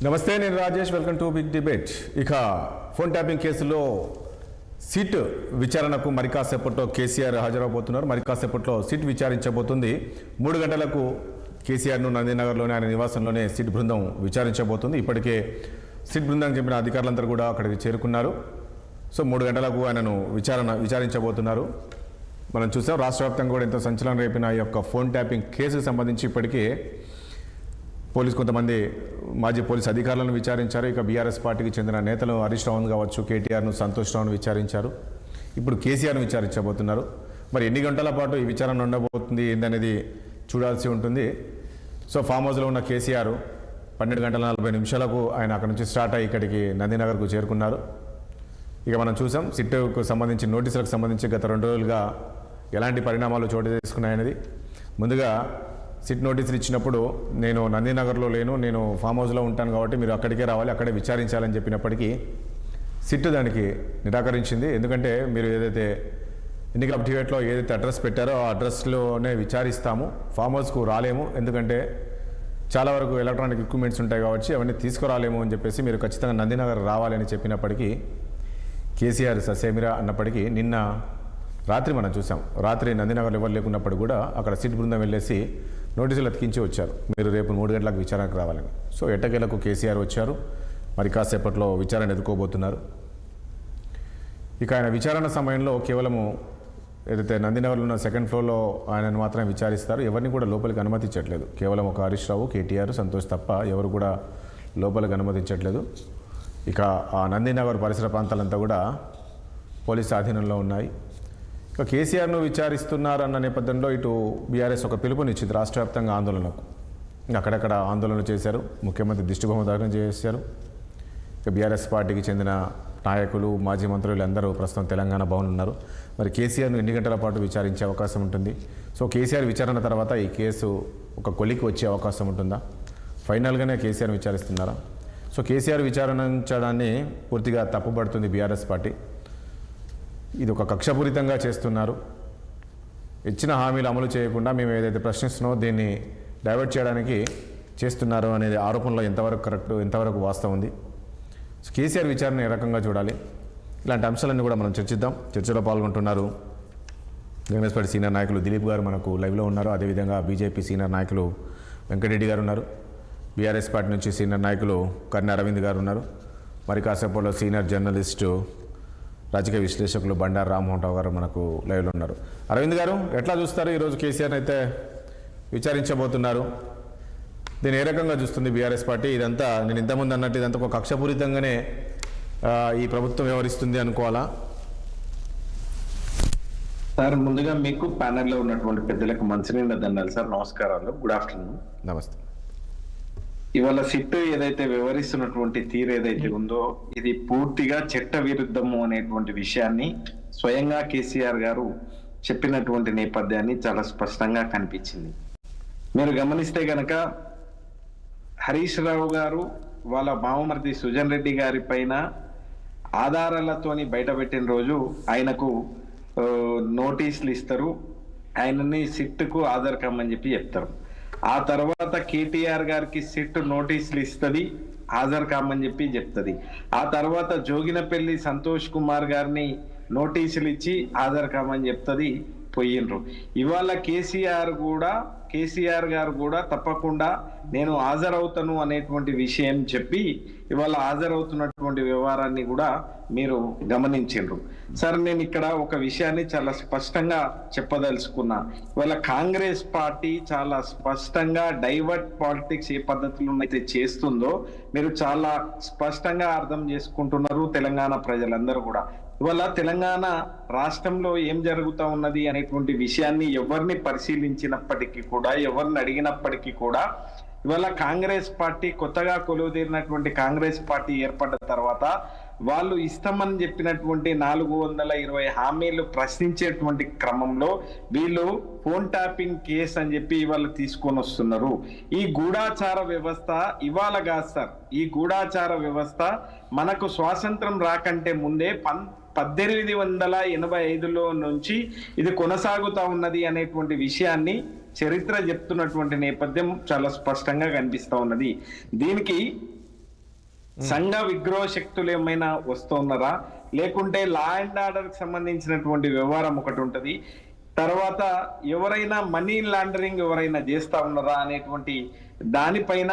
నమస్తే, నేను Rajesh. Welcome to big debate. ఇక ఫోన్ ట్యాపింగ్ కేసులో సిట్ విచారణకు మరి కాసేపట్లో కేసీఆర్ హాజరవబోతున్నారు. మరి కాసేపట్లో సిట్ విచారించబోతుంది. 3 గంటలకు కేసీఆర్ను నందినగర్లోని ఆయన నివాసంలోనే సిట్ బృందం విచారించబోతుంది. ఇప్పటికే సిట్ బృందానికి చెప్పిన అధికారులందరూ కూడా అక్కడికి చేరుకున్నారు. సో 3 గంటలకు ఆయనను విచారించబోతున్నారు. మనం చూసాం రాష్ట్ర వ్యాప్తంగా కూడా ఎంతో సంచలనం రేపిన ఈ యొక్క ఫోన్ ట్యాపింగ్ కేసుకు సంబంధించి ఇప్పటికే కొంతమంది మాజీ పోలీస్ అధికారులను విచారించారు. ఇక బీఆర్ఎస్ పార్టీకి చెందిన నేతలు హరీష్ రావును కావచ్చు, కేటీఆర్ను, సంతోష్ రావును విచారించారు. ఇప్పుడు కేసీఆర్ను విచారించబోతున్నారు. మరి ఎన్ని గంటల పాటు ఈ విచారణ ఉండబోతుంది ఏందనేది చూడాల్సి ఉంటుంది. సో ఫామ్ హౌస్లో ఉన్న కేసీఆర్ 12:40 ఆయన అక్కడ నుంచి స్టార్ట్ అయ్యి ఇక్కడికి నందినగర్కు చేరుకున్నారు. ఇక మనం చూసాం సిట్కు సంబంధించి నోటీసులకు సంబంధించి గత 2 రోజులుగా ఎలాంటి పరిణామాలు చోటు చేసుకున్నాయనేది. ముందుగా సిట్ నోటీసులు ఇచ్చినప్పుడు నేను నందినగర్లో లేను, నేను ఫామ్ హౌస్లో ఉంటాను కాబట్టి మీరు అక్కడికే రావాలి, అక్కడే విచారించాలని చెప్పినప్పటికీ సిట్ దానికి నిరాకరించింది. ఎందుకంటే మీరు ఏదైతే ఎన్నికల అప్డేట్లో ఏదైతే అడ్రస్ పెట్టారో ఆ అడ్రస్లోనే విచారిస్తాము, ఫామ్ హౌస్కు రాలేము, ఎందుకంటే చాలా వరకు ఎలక్ట్రానిక్ ఎక్విప్మెంట్స్ ఉంటాయి కాబట్టి అవన్నీ తీసుకురాలేము అని చెప్పేసి మీరు ఖచ్చితంగా నందినగర్ రావాలని చెప్పినప్పటికీ కేసీఆర్ ససేమిరా అన్నప్పటికీ నిన్న రాత్రి మనం చూసాం. రాత్రి నందినగర్లో ఎవరు లేకున్నప్పుడు కూడా అక్కడ సిట్ బృందం వెళ్ళేసి నోటీసులు అతికించి వచ్చారు, మీరు రేపు 3 గంటలకు విచారణకు రావాలని. సో ఎట్టకేలకు కేసీఆర్ వచ్చారు. మరి కాసేపట్లో విచారణ ఎదుర్కోబోతున్నారు. ఇక ఆయన విచారణ సమయంలో కేవలము ఏదైతే నందినగర్లో ఉన్న 2nd ఫ్లోర్లో ఆయనను మాత్రమే విచారిస్తారు. ఎవరిని కూడా లోపలికి అనుమతించట్లేదు. కేవలం ఒక హరీష్ రావు, కేటీఆర్, సంతోష్ తప్ప ఎవరు కూడా లోపలికి అనుమతించట్లేదు. ఇక ఆ నందినగర్ పరిసర ప్రాంతాలంతా కూడా పోలీసు ఆధీనంలో ఉన్నాయి. ఇక కేసీఆర్ను విచారిస్తున్నారన్న నేపథ్యంలో ఇటు బీఆర్ఎస్ ఒక పిలుపునిచ్చింది రాష్ట్ర వ్యాప్తంగా ఆందోళనకు. అక్కడక్కడ ఆందోళనలు చేశారు, ముఖ్యమంత్రి దిష్టిబొమ్మ దాఖలు చేశారు. ఇక బీఆర్ఎస్ పార్టీకి చెందిన నాయకులు, మాజీ మంత్రులు అందరూ ప్రస్తుతం తెలంగాణ భవన్ ఉన్నారు. మరి కేసీఆర్ను ఎన్ని గంటల పాటు విచారించే అవకాశం ఉంటుంది? సో కేసీఆర్ విచారణ తర్వాత ఈ కేసు ఒక కొలికి వచ్చే అవకాశం ఉంటుందా? ఫైనల్గానే కేసీఆర్ విచారిస్తున్నారా? సో కేసీఆర్ విచారించడాన్ని పూర్తిగా తప్పుపడుతుంది బీఆర్ఎస్ పార్టీ. ఇది ఒక కక్షపూరితంగా చేస్తున్నారు, ఇచ్చిన హామీలు అమలు చేయకుండా మేము ఏదైతే ప్రశ్నిస్తున్నామో దీన్ని డైవర్ట్ చేయడానికి చేస్తున్నారు అనేది ఆరోపణలో ఎంతవరకు కరెక్ట్, ఎంతవరకు వాస్తవం ఉంది? సో కేసీఆర్ విచారణ ఏ రకంగా చూడాలి? ఇలాంటి అంశాలన్నీ కూడా మనం చర్చిద్దాం. చర్చలో పాల్గొంటున్నారు కాంగ్రెస్ పార్టీ సీనియర్ నాయకులు దిలీప్ గారు మనకు లైవ్లో ఉన్నారు. అదేవిధంగా బీజేపీ సీనియర్ నాయకులు వెంకటరెడ్డి గారు ఉన్నారు. బీఆర్ఎస్ పార్టీ నుంచి సీనియర్ నాయకులు కర్ణ అరవింద్ గారు ఉన్నారు. మరి కాసేపట్లో సీనియర్ జర్నలిస్టు, రాజకీయ విశ్లేషకులు బండారు రామ్మోహన్ రావు గారు మనకు లైవ్లో ఉన్నారు. అరవింద్ గారు, ఎట్లా చూస్తారు? ఈరోజు కేసీఆర్ అయితే విచారించబోతున్నారు, దీన్ని ఏ రకంగా చూస్తుంది బీఆర్ఎస్ పార్టీ? ఇదంతా నేను ఇంతకుముందు అన్నట్టు ఇదంతా ఒక కక్షపూరితంగానే ఈ ప్రభుత్వం వ్యవహరిస్తుంది అనుకోవాలా? సార్, ముందుగా మీకు ప్యానెల్లో ఉన్నటువంటి పెద్దలకు మంచినీళ్ళ దండాలు సార్. నమస్కారాలు, గుడ్ ఆఫ్టర్నూన్. నమస్తే. ఇవాళ సిట్ ఏదైతే వివరిస్తున్నటువంటి తీరు ఏదైతే ఉందో ఇది పూర్తిగా చట్ట విరుద్ధము అనేటువంటి విషయాన్ని స్వయంగా కేసీఆర్ గారు చెప్పినటువంటి నేపథ్యాన్ని చాలా స్పష్టంగా కనిపించింది. మీరు గమనిస్తే గనక హరీష్ రావు గారు వాళ్ళ బావమరిది సుజన్ రెడ్డి గారి పైన ఆధారాలతోని బయటపెట్టిన రోజు ఆయనకు నోటీసులు ఇస్తారు, ఆయనని సిట్కు హాజరు కమ్మని చెప్పి చెప్తారు. ఆ తర్వాత కేటీఆర్ గారికి సిట్ నోటీసులు ఇస్తుంది, హాజరు కామని చెప్పి చెప్తుంది. ఆ తర్వాత జోగినపల్లి సంతోష్ కుమార్ గారిని నోటీసులు ఇచ్చి హాజరు కామని చెప్తుంది, పోయినరు. ఇవాళ కేసీఆర్ గారు కూడా తప్పకుండా నేను హాజరవుతాను అనేటువంటి విషయం చెప్పి ఇవాళ హాజరవుతున్నటువంటి వ్యవహారాన్ని కూడా మీరు గమనించారు. సార్, నేను ఇక్కడ ఒక విషయాన్ని చాలా స్పష్టంగా చెప్పదలుచుకున్నా. ఇవాళ కాంగ్రెస్ పార్టీ చాలా స్పష్టంగా డైవర్ట్ పాలిటిక్స్ ఏ పద్ధతిలో అయితే చేస్తుందో మీరు చాలా స్పష్టంగా అర్థం చేసుకుంటున్నారు తెలంగాణ ప్రజలందరూ కూడా. ఇవాళ తెలంగాణ రాష్ట్రంలో ఏం జరుగుతూ ఉన్నది అనేటువంటి విషయాన్ని ఎవరిని పరిశీలించినప్పటికీ కూడా, ఎవరిని అడిగినప్పటికీ కూడా ఇవాళ కాంగ్రెస్ పార్టీ కొత్తగా కొలువుదీరినటువంటి కాంగ్రెస్ పార్టీ ఏర్పడ్డ తర్వాత వాళ్ళు ఇస్తామని చెప్పినటువంటి 420 హామీలు ప్రశ్నించేటువంటి క్రమంలో వీళ్ళు ఫోన్ ట్యాపింగ్ కేసు అని చెప్పి ఇవాళ తీసుకొని వస్తున్నారు. ఈ గూఢాచార వ్యవస్థ ఇవాళ కాదు సార్, ఈ గూఢాచార వ్యవస్థ మనకు స్వాతంత్రం రాకంటే ముందే 1885లో నుంచి ఇది కొనసాగుతా ఉన్నది అనేటువంటి విషయాన్ని చరిత్ర చెప్తున్నటువంటి నేపథ్యం చాలా స్పష్టంగా కనిపిస్తా ఉన్నది. దీనికి సంఘ విగ్రహ శక్తులు ఏమైనా వస్తున్నారా, లేకుంటే లా అండ్ ఆర్డర్ కి సంబంధించినటువంటి వ్యవహారం ఒకటి ఉంటది, తర్వాత ఎవరైనా మనీ లాండరింగ్ ఎవరైనా చేస్తా ఉన్నారా అనేటువంటి దానిపైన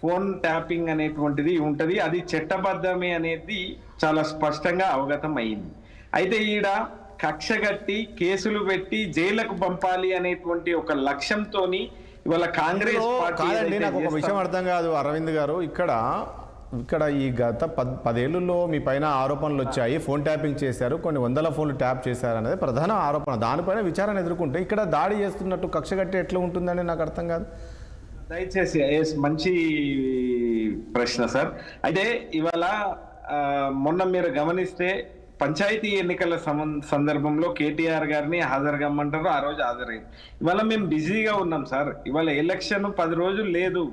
ఫోన్ ట్యాపింగ్ అనేటువంటిది ఉంటది. అది చట్టబద్ధమే అనేది చాలా స్పష్టంగా అవగతం అయింది. అయితే ఈడ కక్షగట్టి కేసులు పెట్టి జైలుకు పంపాలి అనేటువంటి ఒక లక్ష్యంతోని ఇవాళ కాంగ్రెస్ పార్టీ కాదండి, నాకు ఒక విషయం అర్థం కాదు అరవింద్ గారు. ఇక్కడ ఈ గత 10 ఏళ్లలో మీ పైన ఆరోపణలు వచ్చాయి, ఫోన్ ట్యాపింగ్ చేశారు, కొన్ని వందల ఫోన్లు ట్యాప్ చేశారు అనేది ప్రధాన ఆరోపణ. దానిపైన విచారణ ఎదుర్కొంటే ఇక్కడ దాడి చేస్తున్నట్టు కక్షగట్టి ఎట్లా ఉంటుందని నాకు అర్థం కాదు. దయచేసి మంచి ప్రశ్న సార్. అయితే ఇవాళ మొన్న మీరు గమనిస్తే పంచాయతీ ఎన్నికల సందర్భంలో కేటీఆర్ గారిని హాజరు కమ్మంటారు, ఆ రోజు హాజరైంది. ఇవాళ మేము బిజీగా ఉన్నాం సార్. ఇవాళ ఎలక్షన్ 10 రోజులు లేదు,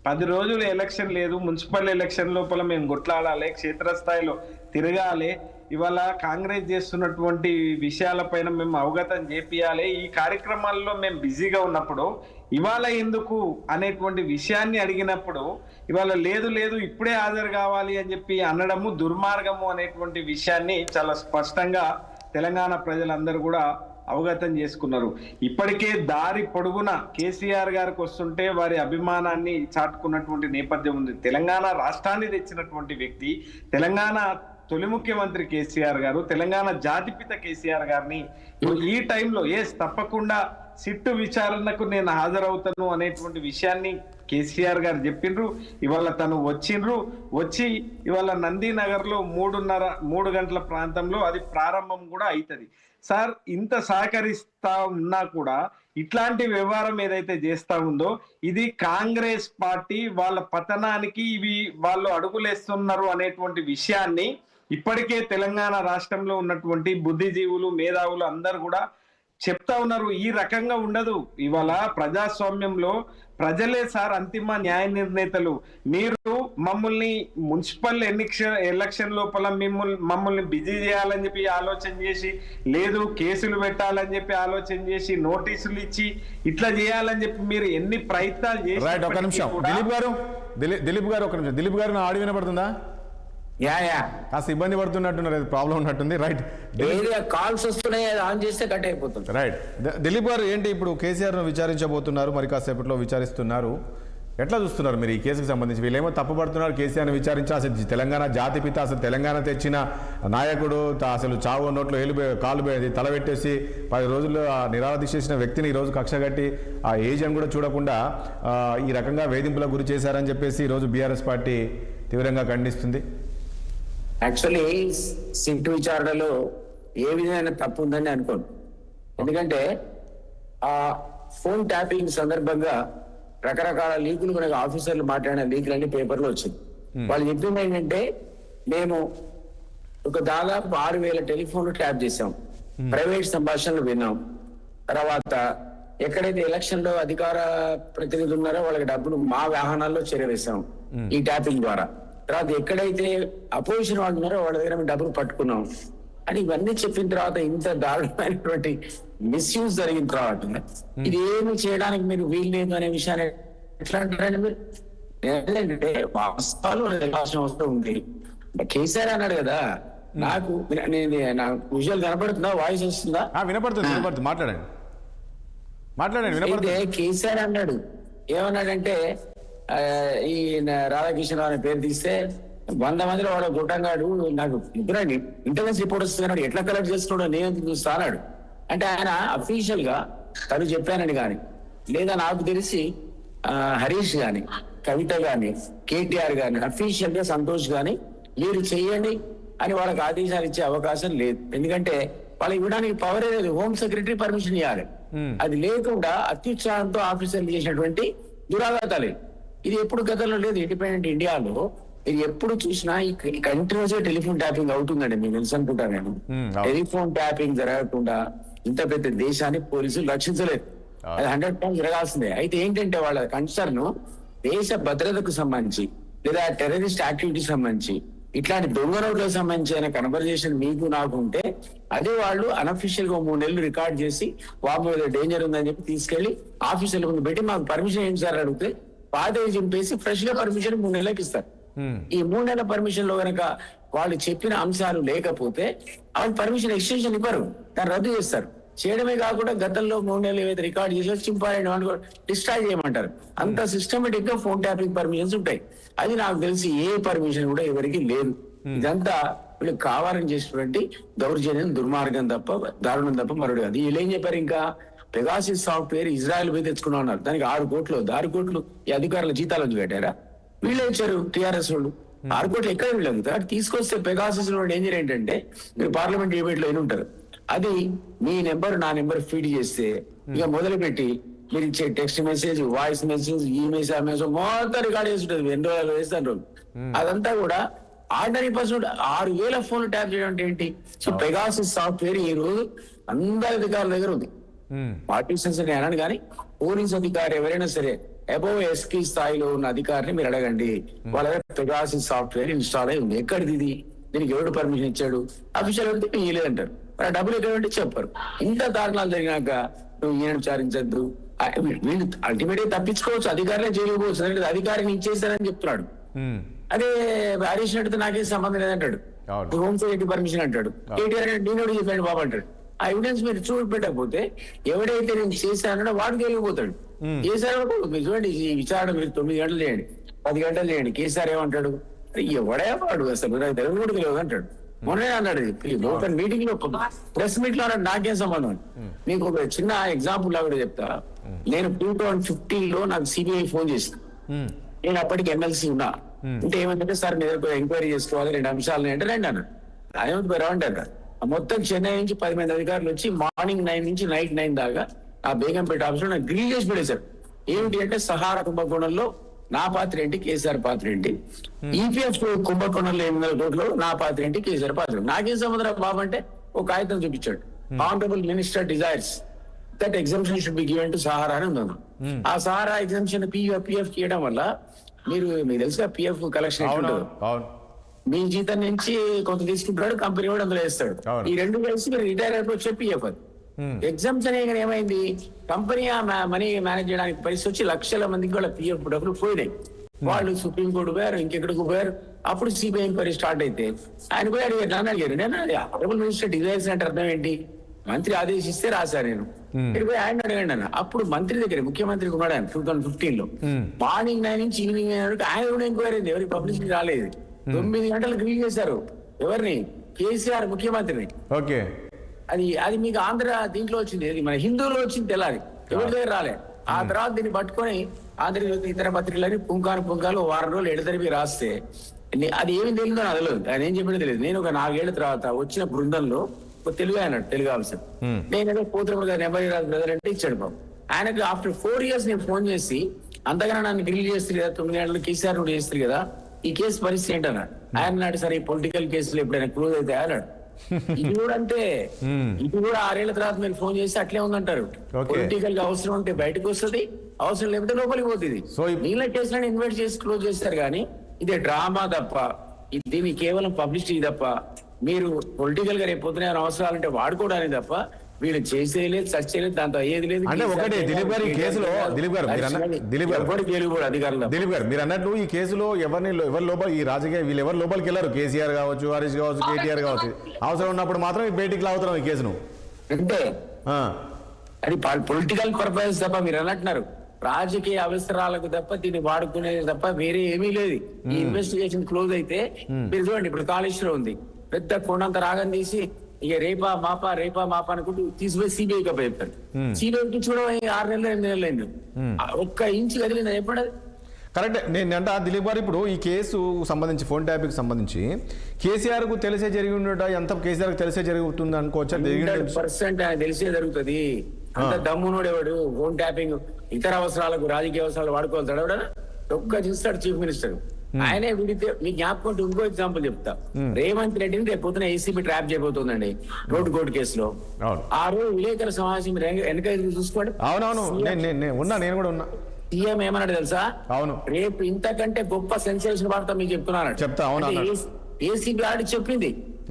10 రోజులు ఎలక్షన్ లేదు. మున్సిపల్ ఎలక్షన్ లోపల మేము కొట్లాడాలి, క్షేత్రస్థాయిలో తిరగాలి. ఇవాళ కాంగ్రెస్ చేస్తున్నటువంటి విషయాలపైన మేము అవగతం చేపియాలి. ఈ కార్యక్రమాల్లో మేము బిజీగా ఉన్నప్పుడు ఇవాళ ఎందుకు అనేటువంటి విషయాన్ని అడిగినప్పుడు ఇవాళ లేదు ఇప్పుడే హాజరు కావాలి అని చెప్పి అనడము దుర్మార్గము అనేటువంటి విషయాన్ని చాలా స్పష్టంగా తెలంగాణ ప్రజలందరూ కూడా అవగతం చేసుకున్నారు. ఇప్పటికే దారి పొడుగున కేసీఆర్ గారికి వస్తుంటే వారి అభిమానాన్ని చాటుకున్నటువంటి నేపథ్యం ఉంది. తెలంగాణ రాష్ట్రాన్ని తెచ్చినటువంటి వ్యక్తి, తెలంగాణ తొలి ముఖ్యమంత్రి కేసీఆర్ గారు, తెలంగాణ జాతిపిత కేసీఆర్ గారిని ఈ టైంలో తప్పకుండా సిట్టు విచారణకు నేను హాజరవుతాను అనేటువంటి విషయాన్ని కేసీఆర్ గారు చెప్పిండ్రు. ఇవాళ తను వచ్చి ఇవాళ నందీనగర్ లో 3 గంటల ప్రాంతంలో అది ప్రారంభం కూడా అవుతుంది. సార్, ఇంత సహకరిస్తా ఉన్నా కూడా ఇట్లాంటి వ్యవహారం ఏదైతే చేస్తా ఉందో ఇది కాంగ్రెస్ పార్టీ వాళ్ళ పతనానికి వాళ్ళు అడుగులేస్తున్నారు అనేటువంటి విషయాన్ని ఇప్పటికే తెలంగాణ రాష్ట్రంలో ఉన్నటువంటి బుద్ధిజీవులు, మేధావులు అందరు కూడా చెప్తా ఉన్నారు. ఈ రకంగా ఉండదు. ఇవాళ ప్రజాస్వామ్యంలో ప్రజలే సార్ అంతిమ న్యాయ నిర్ణేతలు. మీరు మమ్మల్ని మున్సిపల్ ఎలక్షన్ లోపల మమ్మల్ని బిజీ చేయాలని చెప్పి ఆలోచన చేసి, లేదు కేసులు పెట్టాలని చెప్పి ఆలోచన చేసి, నోటీసులు ఇచ్చి ఇట్లా చేయాలని చెప్పి మీరు ఎన్ని ప్రయత్నాలు చేసి దిలీప్ గారు నా ఆడియో వినపడుతుందా? కాస్త ఇబ్బంది పడుతున్నట్టున్నారు, ప్రాబ్లం ఉన్నట్టుంది. రైట్, కాల్స్ వస్తున్నాయి, ఆన్ చేస్తే కట్ అయిపోతుంది. రైట్, దిలీప్ గారు ఏంటి ఇప్పుడు కేసీఆర్ ను విచారించబోతున్నారు, మరి కాసేపట్లో విచారిస్తున్నారు. ఎట్లా చూస్తున్నారు మీరు ఈ కేసుకు సంబంధించి? వీళ్ళేమో తప్పుపడుతున్నారు, కేసీఆర్ని విచారించి అసలు తెలంగాణ జాతిపిత, అసలు తెలంగాణ తెచ్చిన నాయకుడు, అసలు చావు నోట్లో కాలు తల పెట్టేసి 10 రోజుల్లో నిరాదీక్ష చేసిన వ్యక్తిని ఈరోజు కక్షగట్టి ఆ ఏజ్ అని కూడా చూడకుండా ఈ రకంగా వేధింపులకు గురి చేశారని చెప్పేసి ఈరోజు బీఆర్ఎస్ పార్టీ తీవ్రంగా ఖండిస్తుంది. యాక్చువల్లీ సిట్ విచారణలో ఏ విధమైన తప్పు ఉందని అనుకోను. ఎందుకంటే ఆ ఫోన్ ట్యాపింగ్ సందర్భంగా రకరకాల లీకులు మనకు ఆఫీసర్లు మాట్లాడిన లీకులన్నీ పేపర్లో వచ్చింది. వాళ్ళు చెప్పింది ఏంటంటే మేము ఒక దాదాపు 6,000 టెలిఫోన్లు ట్యాప్ చేసాం, ప్రైవేట్ సంభాషణలు విన్నాం, తర్వాత ఎక్కడైతే ఎలక్షన్ లో అధికార ప్రతినిధులు ఉన్నారో వాళ్ళకి డబ్బులు మా వాహనాల్లో చేరవేశాం ఈ ట్యాపింగ్ ద్వారా. తర్వాత ఎక్కడైతే అపోజిషన్ వాళ్ళు ఉన్నారో వాళ్ళ దగ్గర మేము డబ్బులు పట్టుకున్నాం అని ఇవన్నీ చెప్పిన తర్వాత ఇంత దారుణమైనటువంటి మిస్యూజ్ జరిగిన తర్వాత ఇది ఏమి చేయడానికి మీరు వీలు లేదు అనే విషయాన్ని ఎట్లా అంటారండి మీరు? ఏంటంటే వాస్తవాలు అవసరం ఉంది. కేసీఆర్ అన్నాడు కదా, నాకు విజువల్ కనపడుతుందా, వాయిస్ వస్తుందా? వినపడుతుంది, మాట్లాడండి. కేసీఆర్ అన్నాడు, ఏమన్నాడంటే ఈ రాధాకృష్ణరావు అనే పేరు తీస్తే 100 మందిలో వాడు గుట్టంగాడు, నాకు ఇంటెలిజెన్స్ రిపోర్ట్ వస్తున్నాడు, ఎట్లా కలెక్ట్ చేస్తున్నాడో నేను చూస్తా అన్నాడు. అంటే ఆయన అఫీషియల్ గా తను చెప్పానని కానీ, లేదా నాకు తెలిసి హరీష్ గాని, కవిత గాని, కేటీఆర్ గాని, అఫీషియల్ గా సంతోష్ గాని మీరు చెయ్యండి అని వాళ్ళకి ఆదేశాలు ఇచ్చే అవకాశం లేదు. ఎందుకంటే వాళ్ళు ఇవ్వడానికి పవరే లేదు, హోమ్ సెక్రటరీ పర్మిషన్ ఇవ్వాలి. అది లేకుండా అత్యుత్సాహంతో ఆఫీసర్లు చేసినటువంటి దురాఘాతాలు. ఇది ఎప్పుడు గతంలో లేదు. ఇండిపెండెంట్ ఇండియాలో మీరు ఎప్పుడు చూసినా ఈ కంటిన్యూస్ గా టెలిఫోన్ ట్యాపింగ్ అవుతుందండి. మీకు తెలుసు అనుకుంటా నేను. టెలిఫోన్ ట్యాపింగ్ జరగకుండా ఇంత పెద్ద దేశాన్ని పోలీసులు రక్షించలేదు. అది 100% జరగాల్సిందే. అయితే ఏంటంటే వాళ్ళ కన్సర్న్ దేశ భద్రతకు సంబంధించి లేదా టెర్రరిస్ట్ యాక్టివిటీకి సంబంధించి ఇట్లాంటి దొంగ నోట్లకు సంబంధించిన కన్వర్జేషన్ మీకు నాకు ఉంటే అదే వాళ్ళు అన్అఫీషియల్ గా 3 నెలలు రికార్డ్ చేసి వాము ఏదో డేంజర్ ఉందని చెప్పి తీసుకెళ్లి ఆఫీసర్ల ముందు పెట్టి మాకు పర్మిషన్ ఏంటి సార్ అడిగితే పాత చింపేసి ఫ్రెష్ గా పర్మిషన్ 3 నెలలకు ఇస్తారు. ఈ 3 నెలల పర్మిషన్ లో కనుక వాళ్ళు చెప్పిన అంశాలు లేకపోతే వాళ్ళు పర్మిషన్ ఎక్స్టెన్షన్ ఇవ్వరు, దాన్ని రద్దు చేస్తారు. చేయడమే కాకుండా గతంలో 3 నెలలు ఏవైతే రికార్డ్ చేసి చింపాలని డిస్ట్రాయ్ చేయమంటారు. అంత సిస్టమేటిక్ గా ఫోన్ ట్యాపింగ్ పర్మిషన్స్ ఉంటాయి. అది నాకు తెలిసి ఏ పర్మిషన్ కూడా ఎవరికి లేదు. ఇదంతా వీళ్ళు కావాలని చేసినటువంటి దౌర్జన్యం, దుర్మార్గం తప్ప, దారుణం తప్ప మరొకటి కాదు. వీళ్ళు ఏం చెప్పారు, ఇంకా పెగాసిస్ సాఫ్ట్వేర్ ఇజ్రాయెల్ పోయి తెచ్చుకున్నా ఉన్నారు. దానికి 6 కోట్లు ఈ అధికారుల జీతాలను పెట్టారా? వీళ్ళే ఇచ్చారు, టీఆర్ఎస్ వాళ్ళు. 6 కోట్లు ఎక్కడ వీళ్ళదు. తీసుకొస్తే పెగాసిస్ లో డేంజర్ ఏంటంటే, మీరు పార్లమెంట్ డిబేట్ లో ఉంటారు, అది మీ నెంబర్ నా నెంబర్ ఫీడ్ చేస్తే ఇక మొదలుపెట్టి మీరు ఇచ్చే text message, voice message, emails, ఆ మెసేజ్ మొత్తం రికార్డ్ చేసి ఉంటుంది. 2 రోజులు వేస్తాను. అదంతా కూడా ఆర్డినరీ పర్సన్ 6,000 ఫోన్లు ట్యాప్ చేయడం అంటే ఏంటి? సో పెగాసిస్ సాఫ్ట్వేర్ ఈ రోజు అందరి అధికారుల దగ్గర ఉంది. పార్టీషన్స్ అని అనను కానీ పోలీస్ అధికారి ఎవరైనా సరే అబోవ్ ఎస్పీ స్థాయిలో ఉన్న అధికారిని మీరు అడగండి, వాళ్ళ దగ్గర పెగాసిస్ సాఫ్ట్వేర్ ఇన్స్టాల్ అయి ఉంది. ఎక్కడిది ఇది? దీనికి ఎవరు పర్మిషన్ ఇచ్చాడు? అఫీషియల్ అంటే ఇయ్యలేదంటారు. మరి డబ్బులు ఎక్కడ ఉంటే చెప్పరు. ఇంత దారుణాలు జరిగినాక నువ్వు ఈయన విచారించద్దు, వీళ్ళు అల్టిమేట్ గా తప్పించుకోవచ్చు, అధికారులే చేయకపోవచ్చు. ఎందుకంటే అధికారిని ఇచ్చేసారని చెప్తున్నాడు. అదే హరీష్ రెడ్డితో నాకేం సంబంధం లేదంటాడు, హోమ్ సెక్రటరీ పర్మిషన్ అంటాడు. కేటీఆర్ నేను చెప్పాను బాబు అంటాడు. ఆ ఎవిడెన్స్ మీరు చూపెట్టకపోతే ఎవడైతే నేను చేశానో వాడు తెలియకపోతాడు. కేసీఆర్ మీరు చూడండి, ఈ విచారణ మీరు 9 గంటలు చేయండి, 10 గంటలు చేయండి. కేసీఆర్ ఏమంటాడు, ఎవడే వాడు అసలు నాకు తెలియదు కూడా తెలియదు అంటాడు. మొన్నే అన్నాడు ఓపెన్ మీటింగ్ లో, ప్రెస్ మీట్ లో అన్నాడు నాకేం సంబంధం. మీకు ఒక చిన్న ఎగ్జాంపుల్ లా కూడా చెప్తా. నేను 2015 లో నాకు సిబిఐ ఫోన్ చేసింది. నేను అప్పటికి ఎమ్మెల్సీ ఉన్నా. అంటే ఏమంటే సార్ మీ దగ్గర ఎంక్వైరీ చేసుకోవాలి 2 అంశాలు అంటే రండి అన్నాడు. అదేమంటే రావంటారు. మొత్తం చెన్నై నుంచి 10 మంది అధికారులు వచ్చి మార్నింగ్ 9 నుంచి నైట్ 9 దాకా ఆ బేగంపేట ఆఫీస్ లో నాకు గ్రిల్ చేసి పెట్టేశారు. ఏమిటి అంటే సహారా కుంభకోణంలో నా పాత్ర ఏంటి, కేసీఆర్ పాత్ర ఏంటి, ఈపీఎఫ్ కుంభకోణంలో 800 కోట్లు నా పాత్ర ఏంటి, కేసీఆర్ పాత్ర. నాకేం సంబంధం బాబు అంటే ఒక కాగితం చూపించాడు. Honourable minister desires that exemption should be given to Sahara అని ఉంది. ఆ సహారా ఎగ్జామ్షన్ పిఎఫ్ చేయడం వల్ల మీకు తెలుసుగా పిఎఫ్ కలెక్షన్ మీ జీతం నుంచి కొంత తీసుకుంటాడు, కంపెనీ కూడా అందులో వేస్తాడు. ఈ 2 కలిసి మీరు రిటైర్ అయిపోయి పిఎఫ్ అది ఎగ్జామ్షన్ అయ్యి ఏమైంది, కంపెనీ మనీ మేనేజ్ చేయడానికి పరిస్థితి వచ్చి లక్షల మందికి వాళ్ళ పిఎఫ్ డబ్బులు పోయినాయి. వాళ్ళు సుప్రీంకోర్టు పోయారు, ఇంకెక్కడికి పోయారు. అప్పుడు సిబిఐ ఎంక్వైరీ స్టార్ట్ అయితే ఆయన పోయి అడిగారు, నన్ను అడిగారు. నేను ఆనరబుల్ మినిస్టర్ డిజైర్స్ అంటే అర్థం ఏంటి, మంత్రి ఆదేశిస్తే రాశారు. నేను ఇక్కడ పోయి ఆయన అడగండి అన్న. అప్పుడు మంత్రి దగ్గర, ముఖ్యమంత్రికి ఉన్నాడు ఆయన 2015 లో. మార్నింగ్ 9 నుంచి ఈవినింగ్ 9 వరకు ఆయన కూడా ఎంక్వైరీ అయింది. ఎవరికి పబ్లిసిటీ రాలేదు. 9 గంటలు గ్రీల్ చేశారు. ఎవరిని? కేసీఆర్ ముఖ్యమంత్రిని. ఓకే, అది మీకు ఆంధ్ర దీంట్లో వచ్చింది, మన హిందువులో వచ్చింది తెల్లారి, ఎవరి దగ్గర రాలే. ఆ తర్వాత దీన్ని పట్టుకొని ఆంధ్రజ్యోతి ఇతర పత్రికలని పుంకాలు 1 వారం రోజులు ఎడతెరిపి రాస్తే అది ఏమి తెలియదో నాకు తెలియదు. ఆయన ఏం చెప్పినా తెలియదు. నేను ఒక 4 ఏళ్ల తర్వాత వచ్చిన బృందంలో తెలుగు అన్నాడు, తెలుగు ఆఫీసర్. నేనేదో పోతున్నప్పుడు గారు నెంబర్ బ్రదర్ అంటే ఇచ్చాడు బాబు. ఆయనకు ఆఫ్టర్ 4 years నేను ఫోన్ చేసి అంతగా నన్ను గ్రిల్ చేస్తారు కదా, 9 గంటలు కేసీఆర్ కూడా చేస్తారు కదా, ఈ కేసు పరిస్థితి ఏంటన్నాడు. ఆయన నాడు సరే ఈ పొలిటికల్ కేసులు ఎప్పుడైనా క్లోజ్ అయితే అన్నాడు. ఇది కూడా అంతే, ఇది కూడా 6 ఏళ్ల తర్వాత మీరు ఫోన్ చేసి అట్లే ఉందంటారు. పొలిటికల్ గా అవసరం ఉంటే బయటకు వస్తుంది, అవసరం లేకపోతే లోపలికి పోతుంది. నీళ్ళ కేసులను ఇన్వైట్ చేసి క్లోజ్ చేస్తారు. కానీ ఇదే డ్రామా తప్ప, దీన్ని కేవలం పబ్లిసిటీ తప్ప, మీరు పొలిటికల్ గా రేపు పొద్దున అవసరాలంటే వాడుకోవడానికి తప్ప వీళ్ళు చేసేయలేదు, సచ్ చేయలేదు, దాంతో అయ్యేది లేదు. అంటే ఒకటి దిలీప్ గారు, ఈ కేసులో దిలీప్ గారు మీరు అన్నట్టు ఈ కేసులో ఎవరు లోపల, ఈ రాజకీయ వీళ్ళు ఎవరు లోపలికి వెళ్ళారు, కేసీఆర్ కావచ్చు, హరీష్ కావచ్చు, కేటీఆర్ కావచ్చు, అవసరం ఉన్నప్పుడు మాత్రం బయటికి లాగుతున్నాం ఈ కేసును. అంటే అది పొలిటికల్ పర్పస్ తప్ప మీరు అన్నట్టున్నారు, రాజకీయ అవసరాలకు తప్ప దీన్ని వాడుకునేది తప్ప వేరే ఏమీ లేదు. ఈ ఇన్వెస్టిగేషన్ క్లోజ్ అయితే మీరు చూడండి, ఇప్పుడు కాళేశ్వరం ఉంది, పెద్ద కొండంత రాగం తీసి ఇక రేపా మాపా అనుకుంటూ తీసుకుపోయి సిబిఐకి అప్పచెప్తారు. సిబిఐకి చూడడం 6 నెలలు 8 నెలలు అయింది. 1 ఇంచు కదిలిందా ఎప్పుడు? కరెక్ట్. నేను అంటే దిలీప్ గారు, ఇప్పుడు ఈ కేసు సంబంధించి ఫోన్ ట్యాపింగ్ సంబంధించి కేసీఆర్ కు తెలిసే జరిగి ఉండట, ఎంత కేసీఆర్ కు తెలిసే జరుగుతుంది అనుకోవచ్చా? 100% ఆయన తెలిసే జరుగుతుంది. అంత దమ్మునోడేవాడు ఫోన్ ట్యాపింగ్ ఇతర అవసరాలకు, రాజకీయ అవసరాలు వాడుకోవాలి. ఎవడన్నా ఒక్క చూస్తాడు చీఫ్ మినిస్టర్. ఆయనే విడితే మీ జ్ఞాపకం ఇంకో ఎగ్జాంపుల్ చెప్తా. రేవంత్ రెడ్డిని రేపు పొద్దున ఏసీబీ ట్రాప్ చేయబోతుందండి రోడ్డు కోర్టు కేసులో. ఆ రోజు విలేకరుల సమావేశం వెనక చూసుకోండి. అవునవును, నేను కూడా ఉన్నా. సీఎం ఏమన్నాడు తెలుసా? అవును, రేపు ఇంతకంటే గొప్ప సెన్సేషన్ వార్త మీకు చెప్తున్నాను. చెప్తా. ఏసీబీ ఆడి చెప్పింది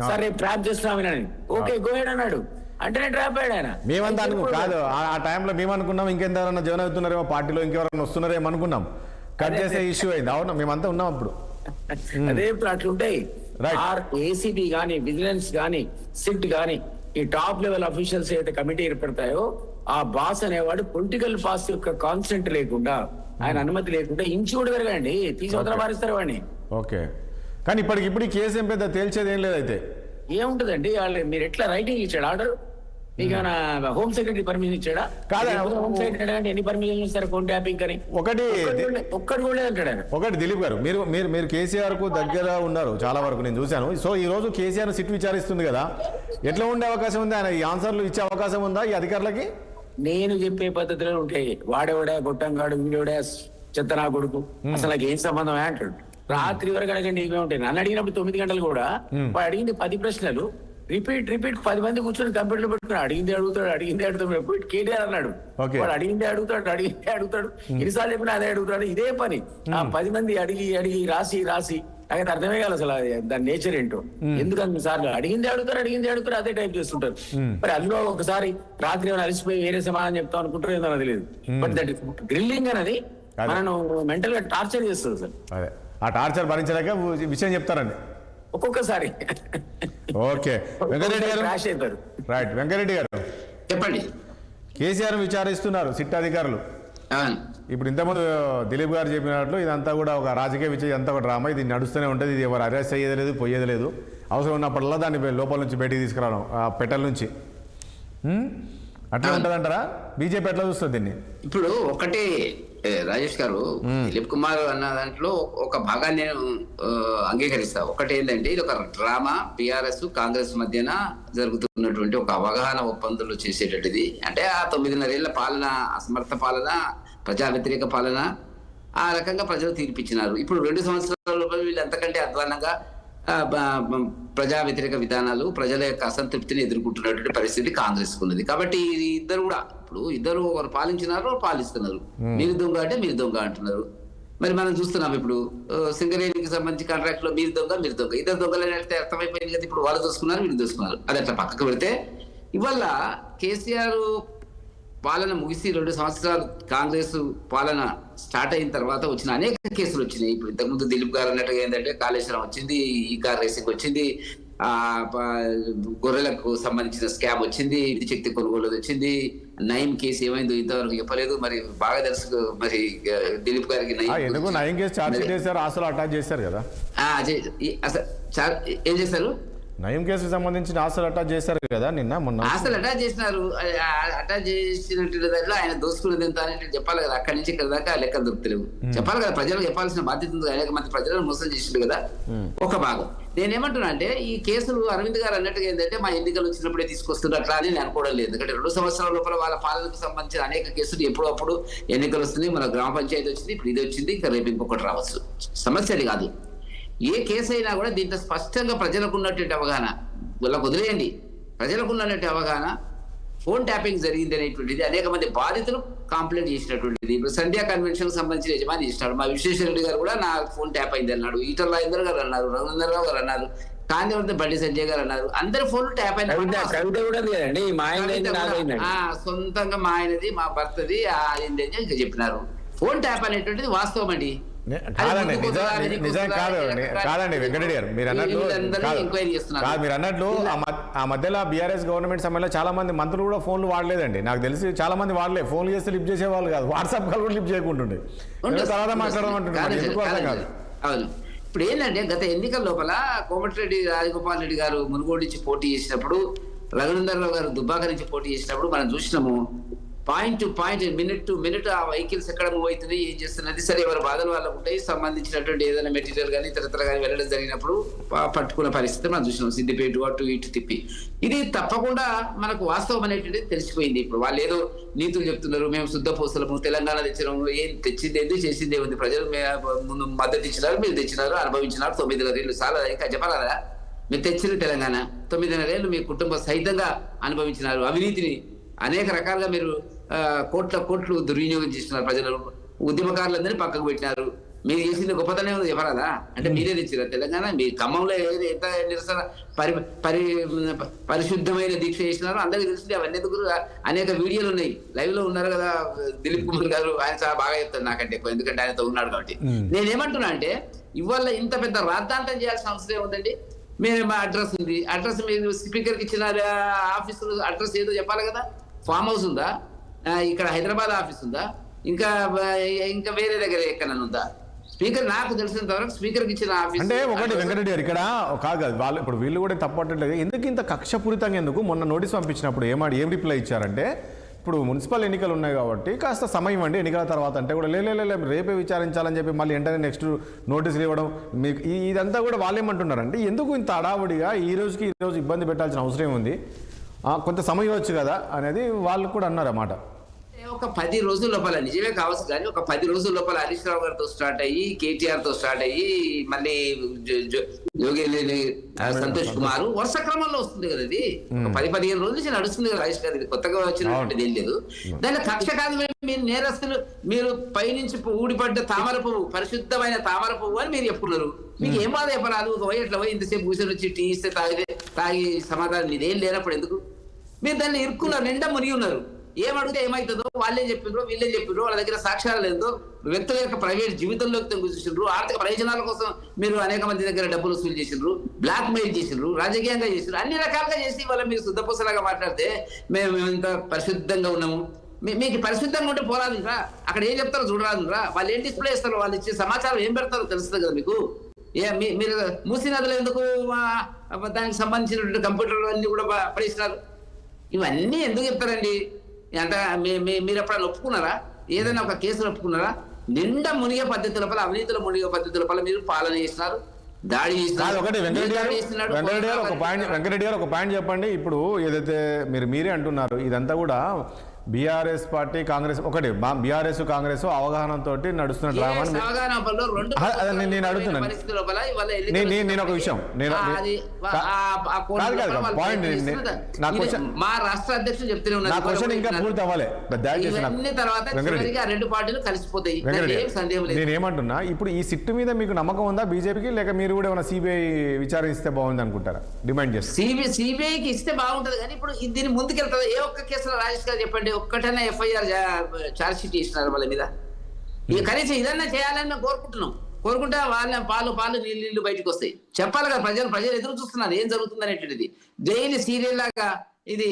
సార్ రేపు ట్రాప్ చేస్తున్నామని. ఓకే గోయడ్ అన్నాడు, అంటేనే ట్రాప్ అయ్యాడు ఆయన. మేమంతా కాదు, ఆ టైంలో మేము అనుకున్నాం ఇంకెంతవరన్నా జగన్ అవుతున్నారేమో, పార్టీలో ఇంకెవరన్నా వస్తున్నారేమో అనుకున్నాం. కట్ చేసే ఇష్యూ అయింది. అవును, మేమంతా ఉన్నాం అప్పుడు. అదే ఇప్పుడు అట్లుంటాయి. Right. ఏసీబీ గానీ, విజిలెన్స్ గానీ, సిట్ గానీ, ఈ టాప్ లెవెల్ అఫీషియల్స్ ఏదైతే కమిటీ ఏర్పడతాయో ఆ బాస్ అనేవాడు పొలిటికల్ బాస్ యొక్క కాన్సెంట్ లేకుండా, ఆయన అనుమతి లేకుండా ఇంచు కూడా పెరగండి, తీసువతల మారిస్తారు వాడిని. ఓకే, కానీ ఇప్పటికిప్పుడు ఈ కేసు ఏం పెద్ద తేల్చేది ఏం లేదైతే. ఏముంటదండి, వాళ్ళు మీరు ఎట్లా రైటింగ్ ఇచ్చాడు ఆర్డర్? మీకు హోమ్ సెక్రటరీ పర్మిషన్ ఇచ్చాడా? కాదా? హోమ్ సెక్రటరీ అంటే ఎన్ని పర్మిషన్ ఇస్తారు ఫోన్ ట్యాపింగ్ అని? ఒకటి ఒక్కడు కూడా అంటాడు ఆయన. ఒకటి దిలీప్ గారు, మీరు మీరు మీరు కేసీఆర్ కు దగ్గర ఉన్నారు చాలా వరకు, నేను చూశాను. సో ఈ రోజు కేసీఆర్ సిట్ విచారిస్తుంది కదా, ఎట్లా ఉండే అవకాశం ఉంది? ఆయన ఈ ఆన్సర్లు ఇచ్చే అవకాశం ఉందా ఈ అధికారులకి? నేను చెప్పే పద్ధతిలో ఉంటాయి. వాడేవాడే గొట్టంగాడు, వీడేవాడే చెత్తనా కొడుకు, అసలు నాకు ఏం సంబంధం అంటాడు. రాత్రి వరకు అడగండి ఇవే ఉంటాయి. నన్ను అడిగినప్పుడు 9 గంటలు కూడా వాడు అడిగింది 10 ప్రశ్నలు రిపీట్ 10 మంది కూర్చొని కంప్యూటర్ పెట్టుకుని అడిగింది అడుగుతాడు. కేటీఆర్ అన్నాడు, వాడు అడిగిందే అడుగుతాడు. ఎన్నిసార్లు చెప్పినా అదే అడుగుతాడు, ఇదే పని. ఆ 10 మంది అడిగి రాసి నాకైతే అర్థమే కాదు అసలు దాని నేచర్ ఏంటో. ఎందుకంటే సార్లు అడిగిందే అడుగుతారు, అదే టైప్ చేస్తుంటారు. మరి అందులో ఒకసారి రాత్రి ఏమైనా అలసిపోయి వేరే సమాధానం చెప్తాం అనుకుంటారు, ఏదో తెలియదు. బట్ దట్ గ్రిల్లింగ్ అనేది మనం మెంటల్ గా టార్చర్ చేస్తుంది సార్. అదే ఆ టార్చర్ భరించలేక విషయం చెప్తారండి ఒక్కొక్కసారి. ఓకే, వెంకరెడ్డి గారు. రైట్, వెంకరెడ్డి గారు చెప్పండి. కేసీఆర్ విచారిస్తున్నారు సిట్ అధికారులు. ఇప్పుడు ఇంతకుముందు దిలీప్ గారు చెప్పినట్లు ఇదంతా కూడా ఒక రాజకీయ విషయం, అంతా ఒక డ్రామా, ఇది నడుస్తూనే ఉంటుంది. ఇది ఎవరు అరెస్ట్ అయ్యేది లేదు, పోయేది లేదు. అవసరం ఉన్నప్పుడల్లా దాన్ని లోపల నుంచి బయటికి తీసుకురావడం, ఆ పెట్టెల నుంచి. అట్లా ఉంటుందంటారా? బీజేపీ ఎట్లా చూస్తుంది దీన్ని? ఇప్పుడు ఒకటి రాజేష్ గారు, దిలీప్ కుమార్ అన్న దాంట్లో ఒక భాగాన్ని నేను అంగీకరిస్తా. ఒకటి ఏంటంటే, ఇది ఒక డ్రామా, బీఆర్ఎస్ కాంగ్రెస్ మధ్యన జరుగుతున్నటువంటి ఒక అవగాహన ఒప్పందంలో చేసేటటువంటిది. అంటే ఆ 9.5 ఏళ్ల పాలన, అసమర్థ పాలన, ప్రజా వ్యతిరేక పాలన, ఆ రకంగా ప్రజలు తీర్పిచ్చినారు. ఇప్పుడు 2 సంవత్సరాల లోపల వీళ్ళు ఎంతకంటే అధ్వానంగా ప్రజా వ్యతిరేక విధానాలు, ప్రజల యొక్క అసంతృప్తిని ఎదుర్కొంటున్నటువంటి పరిస్థితి కాంగ్రెస్ ఉన్నది. కాబట్టి ఇద్దరు కూడా, ఇప్పుడు ఇద్దరు ఒకరు పాలించినారు, పాలిస్తున్నారు. మీరు దొంగ అంటే మీరు దొంగ అంటున్నారు. మరి మనం చూస్తున్నాం ఇప్పుడు సింగరేణికి సంబంధించి కాంట్రాక్ట్ లో మీరు దొంగ, ఇద్దరు దొంగలు అంటే అర్థమైపోయింది కదా. ఇప్పుడు వాళ్ళు దోసుకున్నారు, వీళ్ళు దోసుకున్నారు. అది అట్లా పక్కకు పెడితే, ఇవాళ కేసీఆర్ పాలన ముగిసి 2 సంవత్సరాలు కాంగ్రెస్ పాలన స్టార్ట్ అయిన తర్వాత వచ్చిన అనేక కేసులు వచ్చినాయి. ఇప్పుడు ఇంతకుముందు దిలీప్ గారు అన్నట్టుగా ఏంటంటే, కాళేశ్వరం వచ్చింది, ఈ కార్ రేసింగ్ వచ్చింది, గొర్రెలకు సంబంధించిన స్కామ్ వచ్చింది, విద్యుత్ శక్తి కొనుగోలు వచ్చింది, నయం కేసు ఏమైందో ఇంతవరకు చెప్పలేదు. మరి బాగా తెలుసు మరి దిలీప్ గారికి నయం కేసు చార్జ్ చేశారు, ఆస్తులు అటాచ్ చేశారు కదా. ఏం చేశారు? నయం కేసుకు సంబంధించిన ఆస్తులు అటాచ్ చేశారు కదా నిన్న మొన్న. ఆస్తులు అటాచ్ చేసినారు. అటాచ్ చేసినట్టు దాంట్లో ఆయన దోసుకున్నది ఎంత అనేది చెప్పాలి కదా. అక్కడి నుంచి ఇక్కడ దాకా లెక్కలు దొరుకుతలేవు. చెప్పాలి కదా, ప్రజలకు చెప్పాల్సిన బాధ్యత ఉంది. అనేక మంది ప్రజలను మోసం చేసిండు కదా. ఒక భాగం నేనేమంటున్నా అంటే, ఈ కేసులు అరవింద్ గారు అన్నట్టుగా ఏంటంటే, మా ఎన్నికలు వచ్చినప్పుడే తీసుకొస్తున్నారు అట్లా అని నేను అనుకోవడం లేదు. ఎందుకంటే 2 సంవత్సరాల లోపల వాళ్ళ పాలనకు సంబంధించిన అనేక కేసులు ఎప్పుడప్పుడు ఎన్నికలు వస్తున్నాయి. మన గ్రామ పంచాయతీ వచ్చింది, ఇప్పుడు ఇది వచ్చింది, ఇంకా రేపు ఇంకొకటి రావచ్చు. సమస్య అది కాదు. ఏ కేసు అయినా కూడా దీంట్లో స్పష్టంగా ప్రజలకు ఉన్నటువంటి అవగాహన, వాళ్ళకు వదిలేయండి, ప్రజలకు ఉన్నటువంటి అవగాహన, ఫోన్ ట్యాపింగ్ జరిగింది అనేటువంటిది అనేక మంది బాధితులు కంప్లైంట్ చేసినటువంటిది. ఇప్పుడు సంధ్యా కన్వెన్షన్ సంబంధించిన యజమాని చేసినాడు. మా విశ్వేశ్వరరెడ్డి గారు కూడా నా ఫోన్ ట్యాప్ అయింది అన్నాడు. ఈటల రాజేందర్ గారు అన్నారు, రఘునందరావు గారు అన్నారు, కాంతివర్ధన్ బండి సంజయ్ గారు అన్నారు. అందరు ఫోన్లు ట్యాప్ అయిన సొంతంగా మా ఆయనది, మా భర్తది అయింది అని చెప్పినారు. ఫోన్ ట్యాప్ అనేటువంటిది వాస్తవం అండి. నిజం కాదండి వెంకటరెడ్డి గారు, మీరు అన్నట్లు ఆ మధ్యలో బీఆర్ఎస్ గవర్నమెంట్ సమయంలో చాలా మంది మంత్రులు కూడా ఫోన్లు వాడలేదండి. నాకు తెలిసి చాలా మంది వాడలేదు. ఫోన్లు చేస్తే లిఫ్ట్ చేసేవాళ్ళు కాదు, వాట్సాప్ కాల్ కూడా లిఫ్ట్ చేయకుంటుండే, తర్వాత మాట్లాడమంటుండే. అవును, ఇప్పుడు ఏంటంటే, గత ఎన్నికల లోపల కోమటిరెడ్డి రాజగోపాల్ రెడ్డి గారు మునుగోడు నుంచి పోటీ చేసినప్పుడు, రఘునందరరావు గారు దుబ్బాక నుంచి పోటీ చేసినప్పుడు మనం చూసినాము. Point to point, minute to minute ఆ వెహికల్స్ ఎక్కడ మూవ్ అవుతున్నాయి, ఏం చేస్తున్నది, సరే ఎవరి బాధలు వాళ్ళకు ఉంటాయి. సంబంధించినటువంటి ఏదైనా మెటీరియల్ కానీ ఇతరత్ర కానీ వెళ్ళడం జరిగినప్పుడు పట్టుకున్న పరిస్థితి మనం చూసినాం. సిద్దిపేట అటు ఇటు తిప్పి, ఇది తప్పకుండా మనకు వాస్తవం అనేటువంటిది తెలిసిపోయింది. ఇప్పుడు వాళ్ళు ఏదో నీతులు చెప్తున్నారు, మేము శుద్ధ పూసలము, తెలంగాణ తెచ్చినాము, ఏం తెచ్చింది ఏంది, చేసింది ఏముంది, ప్రజలు ముందు మద్దతు ఇచ్చినారు, మీరు తెచ్చినారు, అనుభవించినారు. 9.5 ఏళ్ళు చాలా ఇంకా చెప్పాలా? మీరు తెచ్చిన తెలంగాణ 9.5 ఏళ్ళు మీ కుటుంబ సహితంగా అనుభవించినారు. అవినీతిని అనేక రకాలుగా మీరు కోట్లు దుర్వినియోగం చేస్తున్నారు. ప్రజలు, ఉద్యమకారులందరినీ పక్కకు పెట్టినారు. మీరు చేసింది గొప్పతనం ఉంది చెప్పరాదా? అంటే మీరే తెచ్చారా తెలంగాణ? మీ ఖమ్మంలో ఎంత నిరసన పరిశుద్ధమైన దీక్ష చేసినారో అందరికీ తెలిసింది. అవన్నీ ఎందుకు అనేక వీడియోలు ఉన్నాయి, లైవ్ లో ఉన్నారు కదా దిలీప్ కుమార్ గారు. ఆయన చాలా బాగా చెప్తారు నాకంటే ఎక్కువ, ఎందుకంటే ఆయనతో ఉన్నాడు కాబట్టి. నేనేమంటున్నా అంటే ఇవాళ ఇంత పెద్ద రాద్ధాంతం చేయాల్సిన అవసరం ఏముందండి? మీరు మా అడ్రస్ ఉంది, అడ్రస్ మీరు స్పీకర్కి ఇచ్చిన ఆఫీసు అడ్రస్ ఏదో చెప్పాలి కదా. ఫామ్ హౌస్ ఉందా, ఇక్కడ హైదరాబాద్ ఆఫీస్ ఉందా, ఇంకా వేరే దగ్గర ఎక్కడన్నా ఉందా? స్పీకర్ నాకు తెలిసినంత వరకు స్పీకర్కి ఇచ్చిన ఆఫీస్. అంటే ఒకటి వెంకటరెడ్డి గారు ఇక్కడ కాదు వాళ్ళు ఇప్పుడు వీళ్ళు కూడా తప్పట్లేదు. ఎందుకు ఇంత కక్షపూరితంగా ఎందుకు? మొన్న నోటీస్ పంపించినప్పుడు ఏం రిప్లై ఇచ్చారంటే, ఇప్పుడు మున్సిపల్ ఎన్నికలు ఉన్నాయి కాబట్టి కాస్త సమయం అండి ఎన్నికల తర్వాత అంటే కూడా లే రేపే విచారించాలని చెప్పి మళ్ళీ వెంటనే నెక్స్ట్ నోటీసులు ఇవ్వడం. మీకు ఇదంతా కూడా వాళ్ళేమంటున్నారంటే ఎందుకు ఇంత హడావుడిగా ఈ రోజు ఇబ్బంది పెట్టాల్సిన అవసరం ఉంది, కొంత సమయం ఇవ్వచ్చు కదా అనేది వాళ్ళు కూడా అన్నారు అన్నమాట. ఒక 10 రోజుల లోపల నిజమే కావచ్చు, కానీ ఒక 10 రోజుల లోపల హరీష్ రావు గారితో స్టార్ట్ అయ్యి కేటీఆర్ తో స్టార్ట్ అయ్యి మళ్ళీ సంతోష్ కుమార్ వరుస క్రమంలో వస్తుంది కదా. ఇది 10-15 రోజుల నుంచి నడుస్తుంది కదా హరీష్ గారి. కొత్తగా వచ్చినటువంటిది ఏం లేదు. దాని కక్ష కాదు, మీరు నేరస్తులు, మీరు పైనుంచి ఊడిపడ్డ తామర పువ్వు, పరిశుద్ధమైన తామర పువ్వు అని మీరు చెప్పుకున్నారు. మీకు ఏం బాధ చెప్పరాదు? ఒక పోయి ఎట్లా పోయి ఇంతసేపు కూర్చొని వచ్చి టీ ఇస్తే తాగి సమాధానం మీదేం లేనప్పుడు ఎందుకు? మీరు దాన్ని ఇరుక్కున్నారు, నిండా మునిగి ఉన్నారు. ఏమడిగితే ఏమవుతుందో వాళ్ళేం చెప్పిండ్రో వీళ్ళేం చెప్పిండ్రో, వాళ్ళ దగ్గర సాక్ష్యాలు లేదో, వ్యక్తుల యొక్క ప్రైవేట్ జీవితంలోకి చూసిండ్రు, ఆర్థిక ప్రయోజనాల కోసం మీరు అనేక మంది దగ్గర డబ్బులు వసూలు చేసిండ్రు, బ్లాక్ మెయిల్ చేసిండ్రు, రాజకీయంగా చేసిండ్రు, అన్ని రకాలుగా చేసి వాళ్ళ మీరు శుద్ధపూసలాగా మాట్లాడితే మేము ఇంత పరిశుద్ధంగా ఉన్నాము. మీకు పరిశుద్ధంగా ఉంటే పోరాదురా, అక్కడ ఏం చెప్తారో చూడరాదురా, వాళ్ళు ఏం డిస్ప్లే ఇస్తారో, వాళ్ళు ఇచ్చే సమాచారం ఏం పెడతారో తెలుస్తుంది కదా మీకు. మీరు మూసీ నదులు ఎందుకు దానికి సంబంధించినటువంటి కంప్యూటర్లు అన్ని కూడా పడేసినారు? ఇవన్నీ ఎందుకు చెప్తారండి? అంటే మీరు ఎప్పుడైనా ఒప్పుకున్నారా? ఏదైనా ఒక కేసులు ఒప్పుకున్నారా? నిండా మునిగే పద్ధతి లోపల, అవినీతిలో మునిగే పద్ధతి లోపల మీరు పాలన చేసినారు, దాడి చేసినారు. ఒకటి వెంకటరెడ్డి గారు ఒక పాయింట్ చెప్పండి. ఇప్పుడు ఏదైతే మీరే అంటున్నారు ఇదంతా కూడా బీఆర్ఎస్ పార్టీ కాంగ్రెస్ ఒకటి బీఆర్ఎస్ కాంగ్రెస్ అవగాహనతో నడుస్తున్న డ్రామా. నేను అడుగుతున్నాను, నేను ఒక విషయం, నా క్వశ్చన్ ఇంకా పూర్తి అవ్వాలి దయచేసి. నేనేమంటున్నా, ఇప్పుడు ఈ సిట్ మీద మీకు నమ్మకం ఉందా బీజేపీకి, లేక మీరు కూడా ఏమైనా సిబిఐ విచారిస్తే బాగుంది అనుకుంటారా? డిమాండ్ చేస్తే సిబిఐకి ఇస్తే బాగుంటది, కానీ ఇప్పుడు దీన్ని ముందుకెళ్తుంది. ఏ ఒక్క కేసులో రాజేష్ గారు చెప్పండి, ఒక్కటైనా ఎఫ్ఐఆర్ ఛార్జ్ షీట్ ఇస్తున్నారు వాళ్ళ మీద? కనీసం ఇదన్నా చేయాలని మేము కోరుకుంటే వాళ్ళ పాలు నీళ్ళు బయటకు వస్తాయి. చెప్పాలి కదా, ప్రజలు ఎదురు చూస్తున్నారు ఏం జరుగుతుంది అనేటువంటిది. డైలీ సీరియల్ లాగా ఇది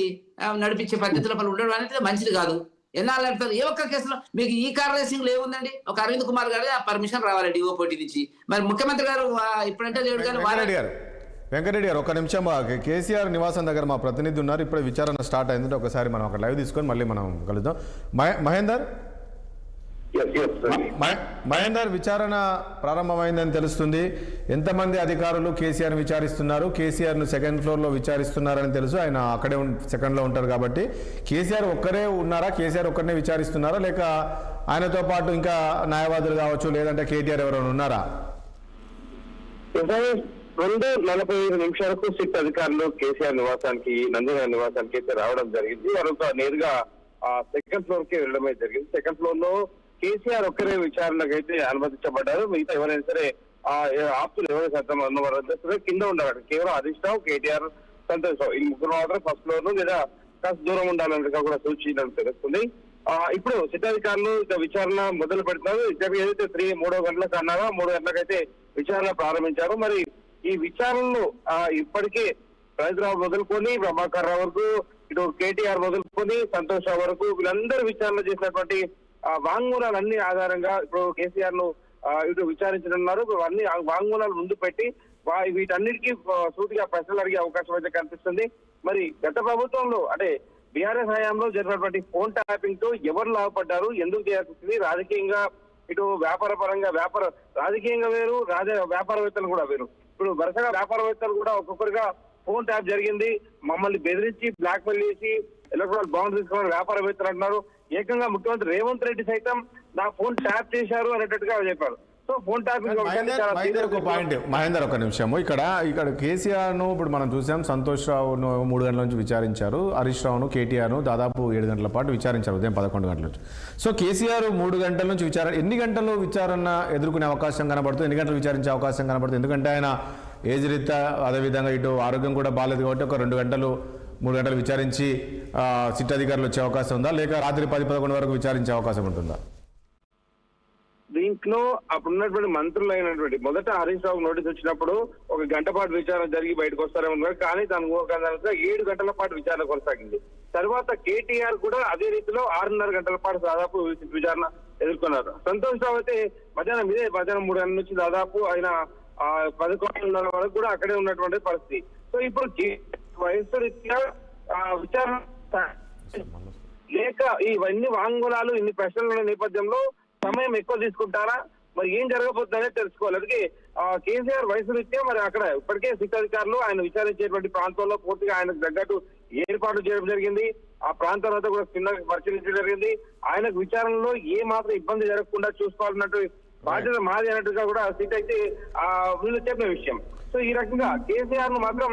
నడిపించే పద్ధతిలో ఉండడం అనేది మంచిది కాదు. ఎన్నాళ్ళు నడుపుతారు? ఏ ఒక్క కేసులో మీకు ఈ కార్ రేసింగ్ లో ఏముందండి? ఒక అరవింద్ కుమార్ గారు ఆ పర్మిషన్ రావాలి డిఓపోటీ నుంచి. మరి ముఖ్యమంత్రి గారు ఇప్పుడంటే లేడు, కానీ వెంకటరెడ్డి గారు ఒక నిమిషం, కేసీఆర్ నివాసం దగ్గర మా ప్రతినిధి ఉన్నారు. ఇప్పుడే విచారణ స్టార్ట్ అయిందంటే ఒకసారి మనం అక్కడ లైవ్ తీసుకొని మళ్ళీ మనం కలుద్దాం. మహేందర్, విచారణ ప్రారంభమైందని తెలుస్తుంది. ఎంతమంది అధికారులు కేసీఆర్ విచారిస్తున్నారు? కేసీఆర్ను సెకండ్ ఫ్లోర్లో విచారిస్తున్నారని తెలుసు, ఆయన అక్కడే సెకండ్లో ఉంటారు కాబట్టి. కేసీఆర్ ఒక్కరే ఉన్నారా? కేసీఆర్ ఒక్కరినే విచారిస్తున్నారా, లేక ఆయనతో పాటు ఇంకా న్యాయవాదులు కావచ్చు, లేదంటే కేటీఆర్ ఎవరైనా ఉన్నారా? 2:45 సిట్ అధికారులు కేసీఆర్ నివాసానికి, నందిగారి నివాసానికి అయితే రావడం జరిగింది. వారంతా నేరుగా సెకండ్ ఫ్లోర్ కి వెళ్ళడమే జరిగింది. సెకండ్ ఫ్లోర్ లో కేసీఆర్ ఒక్కరే విచారణకు అయితే అనుమతించబడ్డారు. మిగతా ఎవరైనా సరే ఆప్తులు ఎవరైనా సత్తం ఉన్నవారు కింద ఉండాలి. కేవలం హరీష్ రావు, కేటీఆర్, సంతోష్ రావు, ఈ ముగ్గురు మాత్రం ఫస్ట్ ఫ్లోర్ లో లేదా కాస్త దూరం ఉండాలన్నట్టుగా కూడా సూచించడం తెలుస్తుంది. ఇప్పుడు సిట్ అధికారులు విచారణ మొదలు పెడుతున్నారు. ఏదైతే 3 గంటలకు అన్నారో 3 గంటలకైతే విచారణ ప్రారంభించారు. మరి ఈ విచారణలో ఇప్పటికే హైదరాబాద్ మొదలుకొని ప్రభాకర్ రావు వరకు, ఇటు కేటీఆర్ మొదలుకొని సంతోష్ రావు వరకు వీళ్ళందరూ విచారణ చేసినటువంటి వాంగ్మూలాలన్నీ ఆధారంగా ఇప్పుడు కేసీఆర్ ను ఇటు విచారించనున్నారు. అన్ని వాంగ్మూలాలు ముందు పెట్టి వీటన్నిటికీ సూటిగా ప్రశ్నలు అడిగే అవకాశం అయితే కనిపిస్తుంది. మరి గత ప్రభుత్వంలో అంటే బీఆర్ఎస్ హయాంలో జరిగినటువంటి ఫోన్ ట్యాపింగ్ తో ఎవరు లాభపడ్డారు, ఎందుకు చేయాల్సి వచ్చింది, రాజకీయంగా ఇటు వ్యాపార పరంగా రాజకీయంగా వేరు, వ్యాపారవేత్తలు కూడా వేరు. ఇప్పుడు వరుసగా వ్యాపారవేత్తలు కూడా ఒక్కొక్కరిగా ఫోన్ ట్యాప్ జరిగింది, మమ్మల్ని బెదిరించి బ్లాక్ మెయిల్ చేసి ఎలక్ట్రాల్ బాండ్ తీసుకోవాలని వ్యాపారవేత్తలు అంటున్నారు. ఏకంగా ముఖ్యమంత్రి రేవంత్ రెడ్డి సైతం నా ఫోన్ ట్యాప్ చేశారు అనేటట్టుగా చెప్పారు. So so phone tapping Mahender ఒక పాయింట్, మహేందర్ ఒక నిమిషము. ఇక్కడ కేసీఆర్ను ఇప్పుడు మనం చూసాం, సంతోష్ రావును 3 గంటల నుంచి విచారించారు, హరీష్ రావును కేటీఆర్ను దాదాపు 7 గంటల పాటు విచారించారు, ఉదయం 11 గంటల నుంచి. సో కేసీఆర్ 3 గంటల నుంచి ఎన్ని గంటలు విచారణ ఎదుర్కొనే అవకాశం కనబడుతుంది, ఎన్ని గంటలు విచారించే అవకాశం కనబడుతుంది? ఎందుకంటే ఆయన ఏజ్ రీత్యా, అదేవిధంగా ఇటు ఆరోగ్యం కూడా బాగాలేదు కాబట్టి ఒక 2 గంటలు 3 గంటలు విచారించి సిట్ అధికారులు వచ్చే అవకాశం ఉందా, లేక రాత్రి 10-11 వరకు విచారించే అవకాశం ఉంటుందా? దీంట్లో అప్పుడు ఉన్నటువంటి మంత్రులు అయినటువంటి మొదట హరీష్ రావు నోటీస్ వచ్చినప్పుడు 1 గంట పాటు విచారణ జరిగి బయటకు వస్తారేమో, కానీ దాని 7 గంటల పాటు విచారణ కొనసాగింది. తర్వాత కేటీఆర్ కూడా అదే రీతిలో 6.5 గంటల పాటు దాదాపు విచారణ ఎదుర్కొన్నారు. సంతోష్ రావు అయితే మధ్యాహ్నం 3 గంటల నుంచి దాదాపు ఆయన 11:30 వరకు కూడా అక్కడే ఉన్నటువంటి పరిస్థితి. సో ఇప్పుడు వయస్సు రీత్యా విచారణ లేక ఇవన్నీ వాంగ్మూలాలు, ఇన్ని ప్రశ్నల నేపథ్యంలో సమయం ఎక్కువ తీసుకుంటారా, మరి ఏం జరగబోతుందనే తెలుసుకోవాలి. అందుకే కేసీఆర్ వయసు రీత్యా మరి అక్కడ ఇప్పటికే సిట్ అధికారులు ఆయన విచారించేటువంటి ప్రాంతంలో పూర్తిగా ఆయనకు తగ్గట్టు ఏర్పాట్లు చేయడం జరిగింది. ఆ ప్రాంతం అంతా కూడా చిన్నగా పరిశీలించడం జరిగింది. ఆయనకు విచారణలో ఏ మాత్రం ఇబ్బంది జరగకుండా చూసుకోవాలన్నట్టు బాధ్యత మాది అన్నట్టుగా కూడా సిట్ అయితే వీళ్ళు చెప్పిన విషయం. సో ఈ రకంగా కేసీఆర్ ను మాత్రం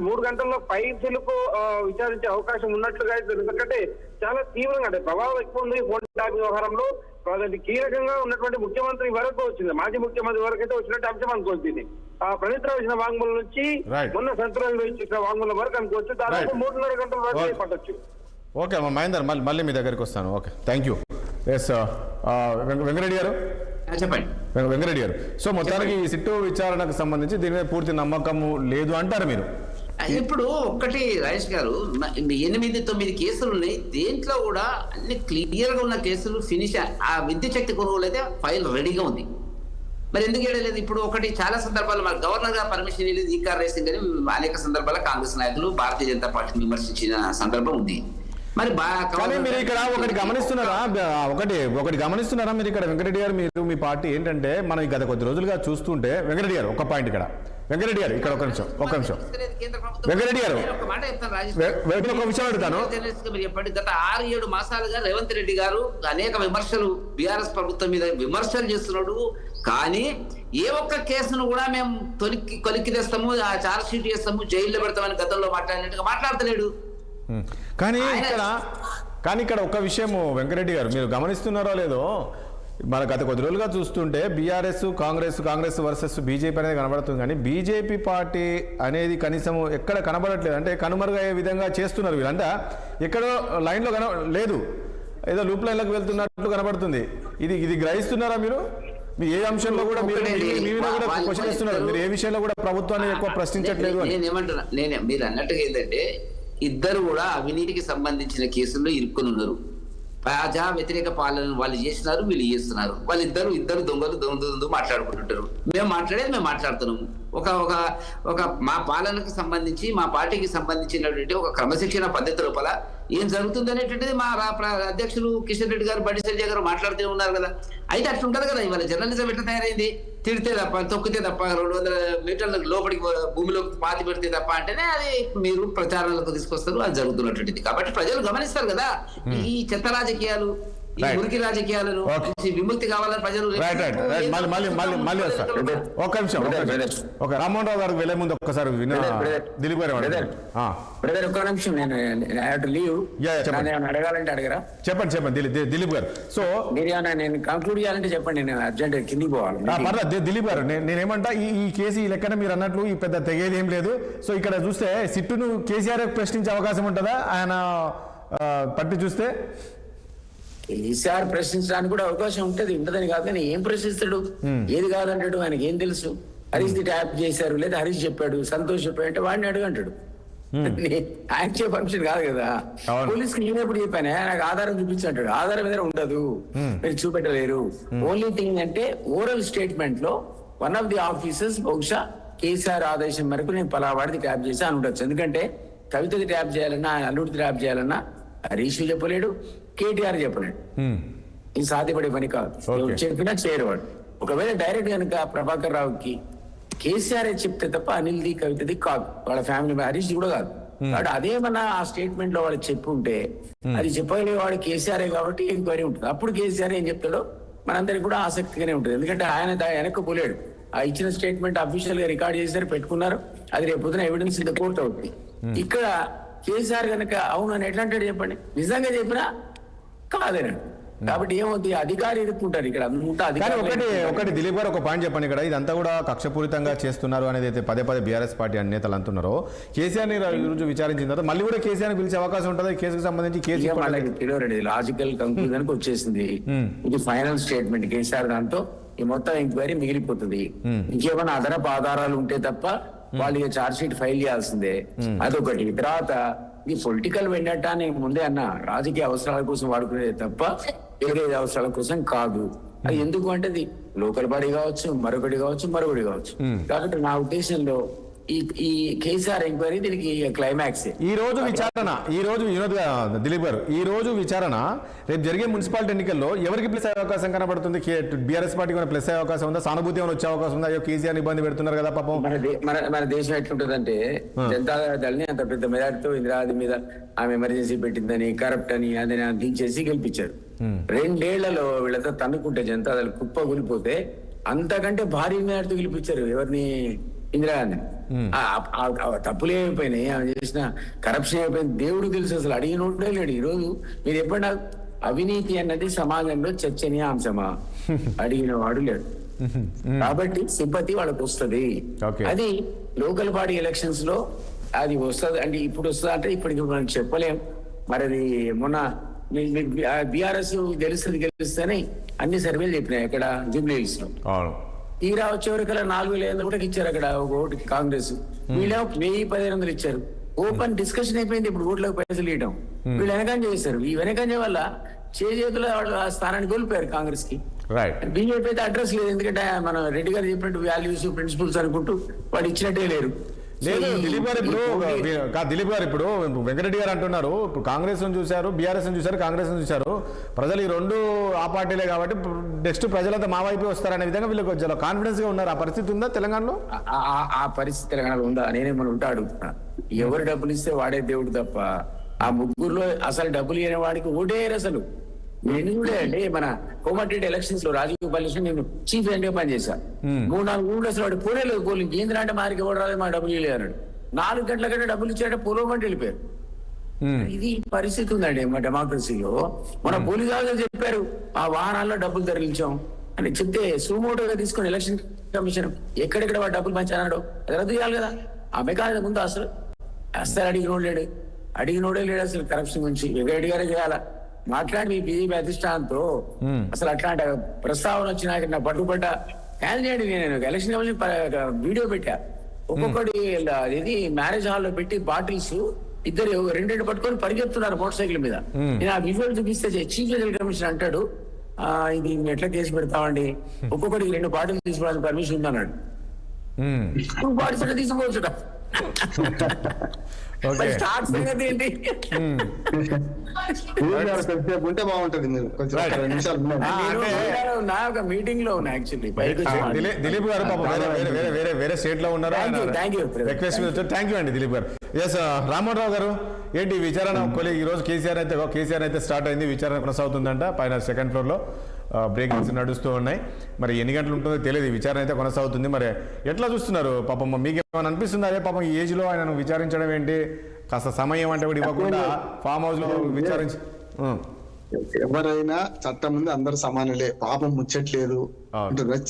3 గంటల్లో పైసలకు విచారించే అవకాశం ఉన్నట్లుగా ఎందుకంటే చాలా తీవ్రంగా అంటే ప్రభావం ఎక్కువ ఉంది ఫోన్ ట్యాపింగ్ వ్యవహారంలో. కీలకంగా ఉన్నటువంటి ముఖ్యమంత్రి వరకు వచ్చింది, మాజీ ముఖ్యమంత్రి వరకు అయితే వచ్చినట్టు అంశం అనుకోవచ్చు. ప్రణీత్ రావు ఇచ్చిన వాంగ్మూలం నుంచి మొన్న సంతరాలు ఇచ్చిన వాంగ్మూలం వరకు అనుకోవచ్చు, దాదాపు 3.5 గంటల వరకు పట్టొచ్చు. ఓకే అమ్మా మహేందర్, మళ్ళీ మీ దగ్గరికి వస్తాను. Okay, thank you. Yes Venkareddy గారు చెప్పండి. వెంకరెడ్డి గారు, సో మొత్తానికి ఈ సిట్టు విచారణకు సంబంధించి దీని మీద పూర్తి నమ్మకము లేదు అంటారు మీరు? ఇప్పుడు ఒక్కటి రాజేష్ గారు, 8-9 కేసులు ఉన్నాయి. దేంట్లో కూడా అన్ని క్లియర్ గా ఉన్న కేసులు ఫినిష్. ఆ విద్యుత్ శక్తి కొనుగోలు అయితే ఫైల్ రెడీగా ఉంది. మరి ఎందుకు ఏడలేదు? ఇప్పుడు ఒకటి చాలా సందర్భాలు మరి గవర్నర్ గా పర్మిషన్ లేదు, ఈ కార్ రేసింగ్ అని అనేక సందర్భాల్లో కాంగ్రెస్ నాయకులు భారతీయ జనతా పార్టీని విమర్శించిన సందర్భం ఉంది. మరి కానీ మీరు ఇక్కడ ఒకటి గమనిస్తున్నారా మీరు ఇక్కడ వెంకరెడ్డి గారు, మీరు మీ పార్టీ ఏంటంటే మనం గత కొద్ది రోజులుగా చూస్తుంటే, వెంకరెడ్డి గారు ఒక పాయింట్ ఇక్కడ, వెంకరెడ్డి గారు ఇక్కడ ఒక నిమిషం వెంకరెడ్డి గారు ఒక విషయం అడుగుతాను. మీరు చెప్పండి, గత 6-7 మాసాలుగా రేవంత్ రెడ్డి గారు అనేక విమర్శలు బీఆర్ఎస్ ప్రభుత్వం మీద విమర్శలు చేస్తున్నాడు. కానీ ఏ ఒక్క కేసును కూడా మేము కొలిక్కి తెస్తాము, ఆ ఛార్జ్ షీట్ చేస్తాము, జైల్లో పెడతామని గతంలో మాట్లాడినట్టుగా మాట్లాడతలేడు. కానీ ఇక్కడ ఒక విషయము వెంకరెడ్డి గారు, మీరు గమనిస్తున్నారో లేదో, మన గత కొద్ది రోజులుగా చూస్తుంటే బీఆర్ఎస్ కాంగ్రెస్ వర్సెస్ బీజేపీ అనేది కనబడుతుంది, కానీ బీజేపీ పార్టీ అనేది కనీసం ఎక్కడ కనబడట్లేదు. అంటే కనుమరుగయ్యే విధంగా చేస్తున్నారు వీళ్ళంతా, ఎక్కడో లైన్లో లేదు, ఏదో లూప్ లైన్లకు వెళ్తున్నట్లు కనబడుతుంది. ఇది గ్రహిస్తున్నారా మీరు? ఏ అంశంలో కూడా మీరు క్వశ్చన్ ఇస్తున్నారు, మీరు ఏ విషయంలో కూడా ప్రభుత్వాన్ని ఎక్కువ ప్రశ్నించట్లేదు అని. మీరు అన్నట్టుగా ఏంటంటే ఇద్దరు కూడా అవినీతికి సంబంధించిన కేసుల్లో ఇరుక్కుని ఉన్నారు. ప్రజా వ్యతిరేక పాలన వాళ్ళు చేసినారు, వీళ్ళు చేస్తున్నారు. ఇద్దరు దొంగలు మాట్లాడుకుంటుంటారు. మేము మాట్లాడుతున్నాము. ఒక మా పాలనకు సంబంధించి, మా పార్టీకి సంబంధించినటువంటి ఒక క్రమశిక్షణ పద్ధతి లోపల ఏం జరుగుతుంది అనేటువంటిది మా అధ్యక్షులు కిషన్ రెడ్డి గారు, బండి సంజయ్ గారు మాట్లాడుతూ ఉన్నారు కదా. అయితే అట్లా ఉంటది కదా. ఇవాళ జర్నలిజం ఎట్లా తయారైంది? తిడితే తప్ప, తొక్కితే తప్ప, 200 మీటర్ల లోపలికి భూమిలోకి పాతి పెడితే తప్ప అంటేనే అది మీరు ప్రచారాలకు తీసుకొస్తారు. అది జరుగుతున్నటువంటిది. కాబట్టి ప్రజలు గమనిస్తారు కదా ఈ చెత్త రాజకీయాలు, ఈ మురికి రాజకీయాలను విముక్తి కావాలని ప్రజలు. ఒక నిమిషం, ఒక రామ్మోహన్ రావు గారికి వెళ్లే ముందు ఒక్కసారి దిలీప్ గారు ఒక్క నిమిషం, నేను అడగాలంటే అడగరా? చెప్పండి దిలీప్ గారు. సో నేను కంక్లూడ్ చేయాలంటే చెప్పండి, నేను అర్జెంట్ కిందికి పోవాలి. పర్లేదు దిలీప్ గారు, నేనేమంటా ఈ కేసు ఈ లెక్కన మీరు అన్నట్లు ఈ పెద్ద తెగేది ఏం లేదు. సో ఇక్కడ చూస్తే సిట్టును కేసీఆర్ ప్రశ్నించే అవకాశం ఉంటుందా ఆయన పట్టి చూస్తే? కేసీఆర్ ప్రశ్నించడానికి కూడా అవకాశం ఉంటదని కాదు, కానీ ఏం ప్రశ్నిస్తాడు? ఏది కాదంటాడు? ఆయనకి ఏం తెలుసు? హరీష్ ది ట్యాప్ చేశారు, లేదా హరీష్ చెప్పాడు, సంతోష్ చెప్పాడు అంటే వాడిని అడుగంటాడు. ఆయన చెప్పే ఫంక్షన్ కాదు కదా. పోలీసుకి నేను ఎప్పుడు చెప్పాను, నాకు ఆధారం చూపించంటాడు. ఆధారం మీద ఉండదు, మీరు చూపెట్టలేరు. ఓన్లీ థింగ్ అంటే ఓరల్ స్టేట్మెంట్ లో వన్ ఆఫ్ ది ఆఫీసర్స్ బహుశా కేసీఆర్ ఆదేశం మేరకు నేను పలావాడిది ట్యాప్ చేసి అని ఉండొచ్చు. ఎందుకంటే కవితది ట్యాప్ చేయాలన్నా, అల్లుడిది ట్యాప్ చేయాలన్నా హరీష్ చెప్పలేడు, కేటీఆర్ చెప్పలేడు. ఇది సాధ్యపడే పని కాదు. చెప్పినా చేయరువాడు. ఒకవేళ డైరెక్ట్ కనుక ప్రభాకర్ రావుకి కేసీఆర్ చెప్తే తప్ప అనిల్ది కవితది కాదు, వాళ్ళ ఫ్యామిలీ హరీష్ కూడా కాదు. కాబట్టి అదేమన్నా ఆ స్టేట్మెంట్ లో వాళ్ళు చెప్పి ఉంటే అది చెప్పగలిగేవాడు కేసీఆర్ కాబట్టి ఎంక్వైరీ ఉంటుంది. అప్పుడు కేసీఆర్ ఏం చెప్తాడో మనందరికి కూడా ఆసక్తిగానే ఉంటుంది. ఎందుకంటే ఆయన వెనక్కి పోలేడు. ఆ ఇచ్చిన స్టేట్మెంట్ అఫీషియల్ గా రికార్డ్ చేశారు, పెట్టుకున్నారు. అది రేపు పొద్దున ఎవిడెన్స్ ఇన్ ద కోర్ట్ అవుతుంది. ఇక్కడ కేసీఆర్ కనుక అవును అని ఎట్లా అంటాడు చెప్పండి? నిజంగా చెప్పినా కాదేనండి. కాబట్టి ఏమవుతుంది, అధికారి ఎదుర్కొంటారు ఇక్కడ అంతా కానీ అధికారి. ఒకటి దిలీప్ గారు ఒక పాయింట్ చెప్పండి. ఇక్కడ ఇదంతా కూడా కక్షపూరితంగా చేస్తున్నారు అనేది అయితే పదే బీఆర్ఎస్ పార్టీ నేతలు అంటున్నారో, కేసీఆర్ని రోజు విచారించిన తర్వాత మళ్ళీ కూడా కేసీఆర్ని పిలిచే అవకాశం ఉంటుంది. కేసుకు సంబంధించి తెలియరండి, లాజికల్ కంక్లూజన్ కి వచ్చేసింది. ఇది ఫైనల్ స్టేట్మెంట్ కేసీఆర్. దాంతో ఈ మొత్తం ఎంక్వైరీ మిగిలిపోతుంది. ఇంకేమైనా అదనపు ఆధారాలు ఉంటే తప్ప వాళ్ళు ఇక ఛార్జ్ షీట్ ఫైల్ చేయాల్సిందే. అదొకటి. తర్వాత ఈ పొలిటికల్ వెండటా అని ముందే అన్న, రాజకీయ అవసరాల కోసం వాడుకునేది తప్ప వేరే అవసరాల కోసం కాదు. అది ఎందుకు అంటే అది లోకల్ బాడీ కావచ్చు, మరొకటి కావచ్చు. కాబట్టి నా ఉద్దేశంలో ఈ కేసీఆర్ ఎంక్వైరీ దీనికి క్లైమాక్స్. ఈ రోజు వినోద్ దిలీప్ గారు, ఈ రోజు విచారణ రేపు జరిగే మున్సిపాలిటీ ఎన్నికల్లో ఎవరికి ప్లస్ అయ్యే అవకాశం కనబడుతుంది? బీఆర్ఎస్ పార్టీకి ప్లస్ అయ్యే అవకాశం ఉందా? సానుభూతి ఏమైనా వచ్చే అవకాశం ఉందా? అయ్యో కేసీఆర్ ఇబ్బంది పెడుతున్నారు కదా పాపం. మన దేశం ఎట్లుంటదంటే, జనతా దళని అంత పెద్ద మెజార్టీతో ఇందిరాది మీద ఆమె ఎమర్జెన్సీ పెట్టిందని, కరప్ట్ అని అదని దించేసి గెలిపించారు. 2 ఏళ్లలో వీళ్ళతో తన్నుకుంటే జనతా దళ కుప్ప కూలిపోతే అంతకంటే భారీ మెజార్టీతో గెలిపించారు ఎవరిని? ఇందిరాగాంధీ. తప్పులు ఏమైపోయినాయి, ఆమె చేసిన కరప్షన్ అయిపోయింది దేవుడు తెలుసు. అసలు అడిగినోడే లేడు. ఈ రోజు మీరు ఎప్పుడు అవినీతి అన్నది సమాజంలో చర్చనీయాంశమా? అడిగిన వాడు లేడు. కాబట్టి సింపతి వాళ్ళకి వస్తుంది. అది లోకల్ బాడీ ఎలక్షన్స్ లో అది వస్తుంది. అంటే ఇప్పుడు వస్తుంది అంటే ఇప్పటికి మనం చెప్పలేం. మరి అది మొన్న బీఆర్ఎస్ గెలుస్తేనే అన్ని సర్వేలు చెప్పినాయి అక్కడ జూబ్లీ హిల్స్ లో. తీరా వచ్చేవరకల్లా 4,500 కూడా ఇచ్చారు అక్కడ ఒక ఓటుకి కాంగ్రెస్. వీళ్ళేమో 1,000-1,500 ఇచ్చారు. ఓపెన్ డిస్కషన్ అయిపోయింది. ఇప్పుడు ఓట్లకు పైసలు ఇవ్వడం వీళ్ళు వెనకంజ చేశారు. ఈ వెనకంజ వల్ల చేతుల స్థానాన్ని కోల్పోయారు కాంగ్రెస్ కి. బీజేపీ అయితే అడ్రస్ లేదు. ఎందుకంటే మన రెడ్డి గారు చెప్పినట్టు వాల్యూస్ ప్రిన్సిపల్స్ అనుకుంటూ వాడు ఇచ్చినట్టే లేరు. లేదు దిలీప్ గారు ఇప్పుడు వెంకటరెడ్డి గారు అంటున్నారు, ఇప్పుడు కాంగ్రెస్ చూశారు, బీఆర్ఎస్ చూశారు, కాంగ్రెస్ చూశారు. ప్రజలు ఈ 2 ఆ పార్టీలే కాబట్టి నెక్స్ట్ ప్రజలంతా మా వైపు వస్తారనే విధంగా వీళ్ళకి చాలా కాన్ఫిడెన్స్ గా ఉన్నారు. ఆ పరిస్థితి ఉందా తెలంగాణలో? ఆ పరిస్థితి తెలంగాణలో ఉందా? నేనేమన్నా ఉంటా అడుగుతున్నా. ఎవరు డబ్బులు ఇస్తే వాడే దేవుడు తప్ప ఆ ముగ్గురులో అసలు డబ్బులు ఇవ్వని వాడికి ఓటేయరు అసలు. నేను కూడా అండి మన కోమటిరెడ్డి ఎలక్షన్స్ లో రాజీవ్ బాలకృష్ణ నేను చీఫ్ ఏజెంట్ పనిచేశా. 3-4 ఊళ్ళు అసలు వాడు పోలేదు. పోలింగ్ కేంద్ర అంటే మారికి ఎవరు రాలేదు, మా డబ్బులు ఇవ్వలేదు అన్నాడు. 4 గంటల కంటే డబ్బులు ఇచ్చాడంటే పోలవమంటే వెళ్ళిపోయారు. ఇది పరిస్థితి ఉందండి మా డెమోక్రసీలో. మన పోలీసు ఆఫీసర్ చెప్పారు ఆ వాహనాల్లో డబ్బులు తరలించాం అని చెప్తే సుమోటోగా తీసుకుని ఎలక్షన్ కమిషన్ ఎక్కడెక్కడ వాడు డబ్బులు పంచాడు అది రద్దు చేయాలి కదా. ఆ మెకానిజం ఉందా అసలు? అడిగినోడే లేడు అసలు కరప్షన్ గురించి. వెంకరెడ్డి గారే చేయాలా మాట్లాడి మీ బీజేపీ అధిష్టానంతో అసలు అట్లాంటి ప్రస్తావన వచ్చిన నా పట్టుబడ్డ క్యాండిడేట్ నేను ఎలక్షన్ కమిషన్ వీడియో పెట్టా. ఒక్కొక్కటి ఇది మ్యారేజ్ హాల్లో పెట్టి బాటిల్స్ ఇద్దరు 2 పట్టుకొని పరిగెత్తున్నారు మోటార్ సైకిల్ మీద. నేను ఆ విజువల్ చూపిస్తే చీఫ్ ఎలక్షన్ కమిషన్ అంటాడు ఇది ఎట్లా కేసు పెడతామండి, ఒక్కొక్కడికి 2 బాటిల్ తీసుకోవడానికి పర్మిషన్ ఉందన్నాడు. 2 బాటిల్స్ అంటే తీసుకోవచ్చు. ఉంటే బాగుంటది. మీటింగ్ లో ఉన్నా యాక్చువల్లీ. దిలీప్ గారు వేరే స్టేట్ లో ఉన్నారు. థ్యాంక్ యూ అండి దిలీప్ గారు. ఎస్ రామ్మోహన్ రావు గారు, ఏంటి విచారణ? ఈ రోజు కేసీఆర్ అయితే స్టార్ట్ అయింది, విచారణ కొనసాగుతుందంట. పైన 2nd ఫ్లోర్ లో బ్రేకింగ్స్ నడుస్తూ ఉన్నాయి. మరి ఎన్ని గంటలు ఉంటుందో తెలియదు. విచారణ అయితే కొనసాగుతుంది. మరి ఎట్లా చూస్తున్నారు? పాపం మీకు ఏమైనా అనిపిస్తుంది? అదే పాపం ఈ ఏజ్ లో ఆయనను విచారించడం ఏంటి? కాస్త సమయం అంటే కూడా ఇవ్వకుండా ఫామ్ హౌస్ లో విచారించి. ఎవరైనా చట్టం ముందు అందరు సమానులే, పాపం ముచ్చట్లేదు.